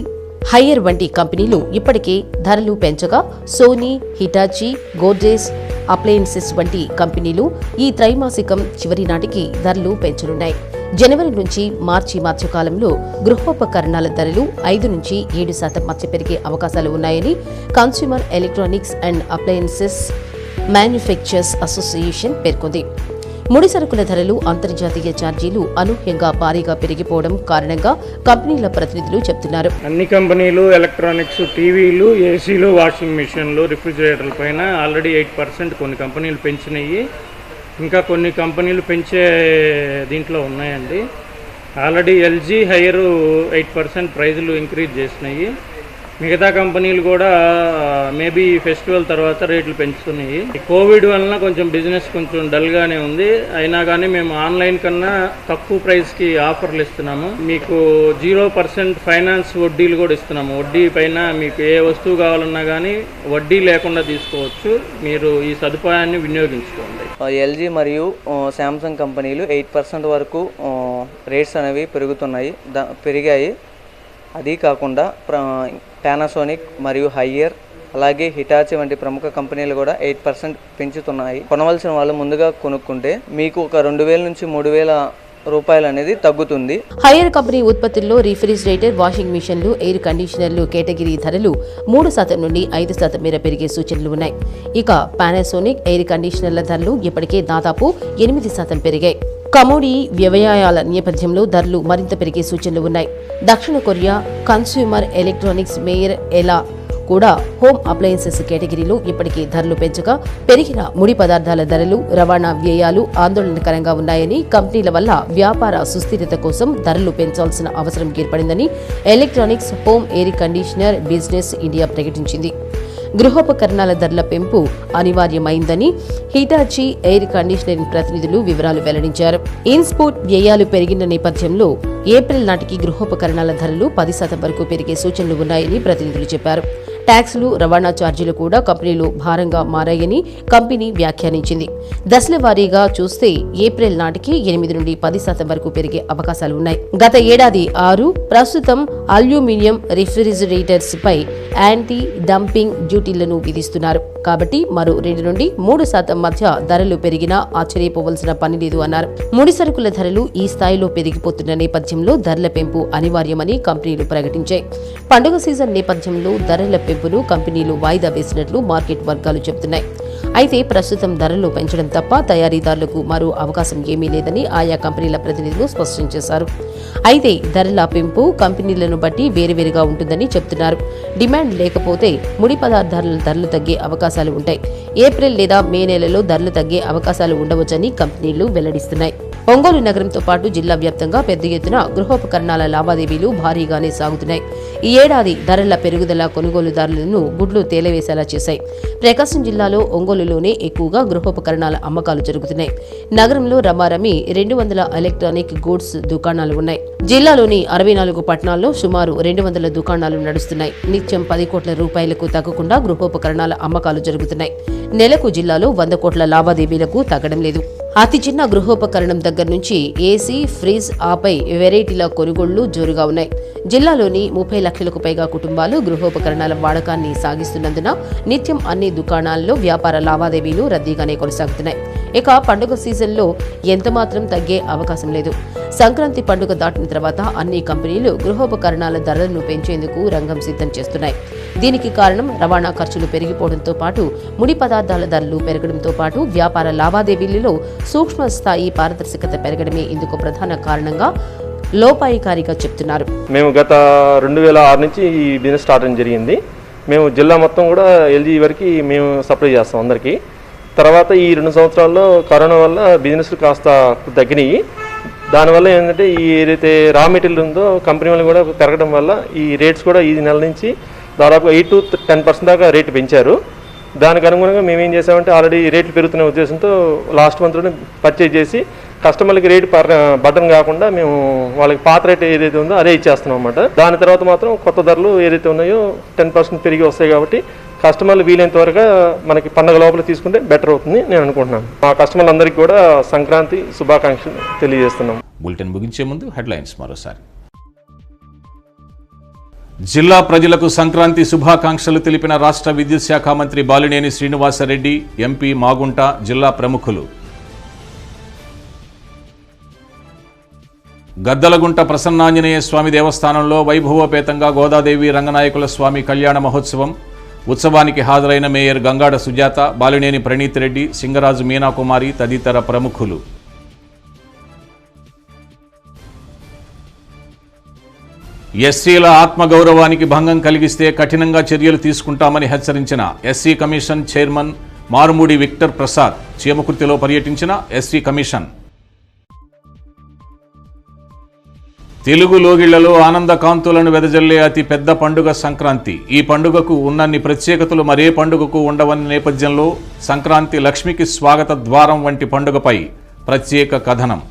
హైయర్ వంటి కంపెనీలు ఇప్పటికే ధరలు పెంచగా, సోనీ, హిటాచీ, గోడ్రేజ్ అప్లయన్సెస్ వంటి కంపెనీలు ఈ త్రైమాసికం చివరి నాటికి ధరలు పెంచనున్నాయి. జనవరి నుంచి మార్చి మధ్యకాలంలో గృహోపకరణాల ధరలు 5 నుంచి 7% మధ్య పెరిగే అవకాశాలు ఉన్నాయని consumer electronics and appliances manufacturers association పేర్కొంది. ముడి సరుకుల ధరలు, అంతర్జాతీయ ఛార్జీలు అనూహ్యంగా భారీగా పెరిగిపోవడం కారణంగా కంపెనీల ప్రతినిధులు చెబుతున్నారు. అన్ని కంపెనీలు ఎలక్ట్రానిక్స్, టీవీలు, ఏసీలు, వాషింగ్ మిషన్లు, రిఫ్రిజిరేటర్ల పైన ఆల్రెడీ 8% కొన్ని కంపెనీలు పెంచినాయి. ఇంకా కొన్ని కంపెనీలు పెంచే దీంట్లో ఉన్నాయండి. ఆల్రెడీ ఎల్జీ, హైయర్ 8% ప్రైజులు ఇంక్రీజ్ చేసినాయి. మిగతా కంపెనీలు కూడా మేబీ ఫెస్టివల్ తర్వాత రేట్లు పెంచుతున్నాయి. కోవిడ్ వలన కొంచెం బిజినెస్ కొంచెం డల్గానే ఉంది. అయినా కానీ మేము ఆన్లైన్ కన్నా తక్కువ ప్రైస్కి ఆఫర్లు ఇస్తున్నాము. మీకు 0% ఫైనాన్స్ వడ్డీలు కూడా ఇస్తున్నాము. వడ్డీ పైన మీకు ఏ వస్తువు కావాలన్నా కానీ వడ్డీ లేకుండా తీసుకోవచ్చు. మీరు ఈ సదుపాయాన్ని వినియోగించుకోండి. ఎల్జీ మరియు శాంసంగ్ కంపెనీలు 8% వరకు రేట్స్ అనేవి పెరిగాయి. అది కాకుండా పానాసోనిక్ మరియు హైయర్, అలాగే హిటాచీ వంటి ప్రముఖ కంపెనీలు కూడా 8% పెంచుతున్నాయి. కొనవలసిన వాళ్ళు ముందుగా కొనుక్కుంటే మీకు ఒక 2000 నుంచి 3000 రూపాయలు అనేది తగ్గుతుంది. హైయర్ కంపెనీ ఉత్పత్తుల్లో రిఫ్రిజిరేటర్, వాషింగ్ మిషన్లు, ఎయిర్ కండిషనర్లు కేటగిరీ ధరలు 3% నుండి 5% మేర పెరిగే సూచనలు ఉన్నాయి. ఇక పానాసోనిక్ ఎయిర్ కండిషనర్ల ధరలు ఇప్పటికే దాదాపు 8% పెరిగాయి. కమోడీ వ్యవయాల నేపథ్యంలో ధరలు మరింత పెరిగే సూచనలు ఉన్నాయి. దక్షిణ కొరియా కన్స్యూమర్ ఎలక్ట్రానిక్స్ మేయర్ ఎలా కూడా హోమ్ అప్లయన్సెస్ కేటగిరీలో ఇప్పటికే ధరలు పెంచగా పెరిగిన ముడి పదార్థాల ధరలు, రవాణా వ్యయాలు ఆందోళనకరంగా ఉన్నాయని, కంపెనీల వల్ల వ్యాపార సుస్థిరత కోసం ధరలు పెంచాల్సిన అవసరం ఏర్పడిందని electronics home air conditioner business India ప్రకటించింది. గృహోపకరణాల ధరల పెంపు అనివార్యమైందని హిటాచీ ఎయిర్ కండిషనరింగ్ ప్రతినిధులు వివరాలు వెల్లడించారు. ఇన్పుట్ వ్యయాలు పెరిగిన నేపథ్యంలో ఏప్రిల్ నాటికి గృహోపకరణాల ధరలు 10% వరకు పెరిగే సూచనలు ఉన్నాయని ప్రతినిధులు చెప్పారు. ట్యాక్సులు, రవాణా ఛార్జీలు కూడా కంపెనీలు భారంగా మారాయని కంపెనీ వ్యాఖ్యానించింది. దశల వారీగా చూస్తే ఏప్రిల్ నాటికి 8 నుండి 10% వరకు పెరిగే అవకాశాలు ఉన్నాయి. గత ఏడాది 6, ప్రస్తుతం అల్యూమినియం రిఫ్రిజిరేటర్స్ పై యాంటీ డంపింగ్ డ్యూటీలను విధిస్తున్నారు. కాబట్టి మరో 2 నుండి 3% మధ్య ధరలు పెరిగినా ఆశ్చర్యపోవలసిన పని లేదు అన్నారు. ముడి సరుకుల ధరలు ఈ స్థాయిలో పెరిగిపోతున్న నేపథ్యంలో ధరల పెంపు అనివార్యమని కంపెనీలు ప్రకటించాయి. పండుగ సీజన్ నేపథ్యంలో ధరల పెంపును కంపెనీలు వాయిదా వేసినట్లు మార్కెట్ వర్గాలు చెబుతున్నాయి. అయితే ప్రస్తుతం ధరలు పెంచడం తప్ప తయారీదారులకు మరో అవకాశం ఏమీ లేదని ఆయా కంపెనీల ప్రతినిధులు స్పష్టం చేశారు. అయితే ధరల పెంపు కంపెనీలను బట్టి వేరువేరుగా ఉంటుందని చెబుతున్నారు. డిమాండ్ లేకపోతే ముడి పదార్థాల ధరలు తగ్గే అవకాశాలు ఉంటాయి. ఏప్రిల్ లేదా మే నెలలో ధరలు తగ్గే అవకాశాలు ఉండవచ్చని కంపెనీలు వెల్లడిస్తున్నాయి. ఒంగోలు నగరంతో పాటు జిల్లా వ్యాప్తంగా పెద్ద ఎత్తున గృహోపకరణాల లావాదేవీలు భారీగానే సాగుతున్నాయి. ఈ ఏడాది ధరల పెరుగుదల కొనుగోలుదారులను గుడ్లు తేలవేసేలా చేశాయి. ప్రకాశం జిల్లాలో ఒంగోలులోనే ఎక్కువగా గృహోపకరణాల అమ్మకాలు జరుగుతున్నాయి. నగరంలో రమారమి 200 ఎలక్ట్రానిక్ గూడ్స్ దుకాణాలు ఉన్నాయి. జిల్లాలోని 64 పట్టణాల్లో సుమారు 200 దుకాణాలు నడుస్తున్నాయి. నిత్యం 10 కోట్ల రూపాయలకు తగ్గకుండా గృహోపకరణాల అమ్మకాలు జరుగుతున్నాయి. నెలకు జిల్లాలో 100 కోట్ల లావాదేవీలకు తగ్గడం లేదు. అతి చిన్న గృహోపకరణం దగ్గర నుంచి ఏసీ, ఫ్రిజ్, ఆపై వెరైటీల కొనుగోళ్లు జోరుగా ఉన్నాయి. జిల్లాలోని 30 లక్షలకు పైగా కుటుంబాలు గృహోపకరణాల వాడకాన్ని సాగిస్తున్నందున నిత్యం అన్ని దుకాణాల్లో వ్యాపార లావాదేవీలు రద్దీగానే కొనసాగుతున్నాయి. ఇక పండుగ సీజన్లో ఎంతమాత్రం తగ్గే అవకాశం లేదు. సంక్రాంతి పండుగ దాటిన తర్వాత అన్ని కంపెనీలు గృహోపకరణాల ధరలను పెంచేందుకు రంగం సిద్ధం చేస్తున్నాయి. దీనికి కారణం రవాణా ఖర్చులు పెరిగిపోవడంతో పాటు ముడి పదార్థాల ధరలు పెరగడంతో పాటు వ్యాపార లావాదేవీలలో సూక్ష్మ స్థాయి పారదర్శకత పెరగడమే ఇందుకు ప్రధాన కారణంగా లోపాయికారిగా చెప్తున్నారు. మేము గత 2006 నుంచి ఈ బిజినెస్ స్టార్ట్ చేయడం జరిగింది. మేము జిల్లా మొత్తం కూడా ఎల్జీ వరకు మేము సప్లై చేస్తాం అందరికీ. తర్వాత ఈ 2 సంవత్సరాల్లో కరోనా వల్ల బిజినెస్ కాస్త తగ్గినాయి. దానివల్ల ఏంటంటే ఈ ఏదైతే రా మెటీరియల్ ఉందో కంపెనీ వాళ్ళు కూడా పెరగడం వల్ల ఈ రేట్స్ కూడా ఈ నెల నుంచి దాదాపు 8 to 10% దాకా రేటు పెంచారు. దానికి అనుగుణంగా మేము ఏం చేసామంటే ఆల్రెడీ రేట్లు పెరుగుతున్న ఉద్దేశంతో లాస్ట్ మంత్లోనే పర్చేజ్ చేసి కస్టమర్లకి రేటు బటన్ కాకుండా మేము వాళ్ళకి పాత రేట్ ఏదైతే ఉందో అదే ఇచ్చేస్తున్నాం అన్నమాట. దాని తర్వాత మాత్రం కొత్త ధరలు ఏదైతే ఉన్నాయో 10% పెరిగి వస్తాయి కాబట్టి కస్టమర్లు వీలైనంత వరకు మనకి పండుగ లోపల తీసుకుంటే బెటర్ అవుతుంది నేను అనుకుంటున్నాను. మా కస్టమర్లందరికీ కూడా సంక్రాంతి శుభాకాంక్షలు తెలియజేస్తున్నాం. బులెటిన్ ముగించే ముందు హెడ్లైన్స్ మరోసారి. జిల్లా ప్రజలకు సంక్రాంతి శుభాకాంక్షలు తెలిపిన రాష్ట్ర విద్యుత్ శాఖ మంత్రి బాలినేని శ్రీనివాసరెడ్డి, ఎంపీ మాగుంట, జిల్లా ప్రముఖులు. గద్దలగుంట ప్రసన్నాంజనేయ స్వామి దేవస్థానంలో వైభవోపేతంగా గోదాదేవి రంగనాయకుల స్వామి కళ్యాణ మహోత్సవం. ఉత్సవానికి హాజరైన మేయర్ గంగాడ సుజాత, బాలినేని ప్రణీత్ రెడ్డి, సింగరాజు మీనాకుమారి తదితర ప్రముఖులు. ఎస్సీల ఆత్మగౌరవానికి భంగం కలిగిస్తే కఠినంగా చర్యలు తీసుకుంటామని హెచ్చరించిన SC commission chairman Marumudi Victor Prasad. చీమకుర్తిలో పర్యటించిన ఎస్సీ కమిషన్. తెలుగు లోగిళ్లలో ఆనంద కాంతులను వెదజల్లే అతి పెద్ద పండుగ సంక్రాంతి. ఈ పండుగకు ఉన్నన్ని ప్రత్యేకతలు మరే పండుగకు ఉండవన్న నేపథ్యంలో సంక్రాంతి లక్ష్మికి స్వాగత ద్వారం వంటి పండుగపై ప్రత్యేక కథనం.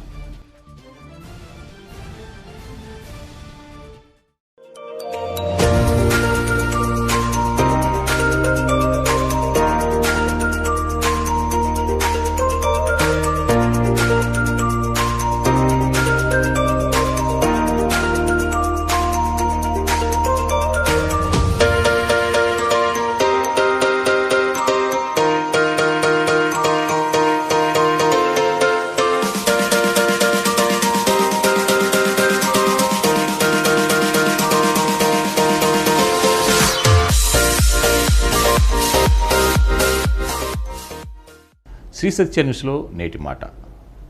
శ్రీ సత్య న్యూస్లో నేటి మాట.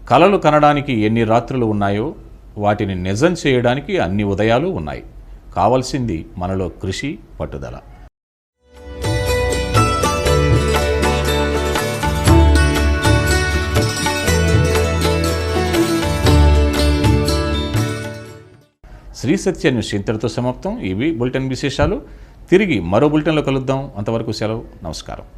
కలలు కనడానికి ఎన్ని రాత్రులు ఉన్నాయో వాటిని నిజం చేయడానికి అన్ని ఉదయాలు ఉన్నాయి. కావాల్సింది మనలో కృషి, పట్టుదల. శ్రీ సత్య న్యూస్ ఇంతటితో సమాప్తం. ఇవి బులెటిన్ విశేషాలు. తిరిగి మరో బులెటిన్లో కలుద్దాం. అంతవరకు సెలవు. నమస్కారం.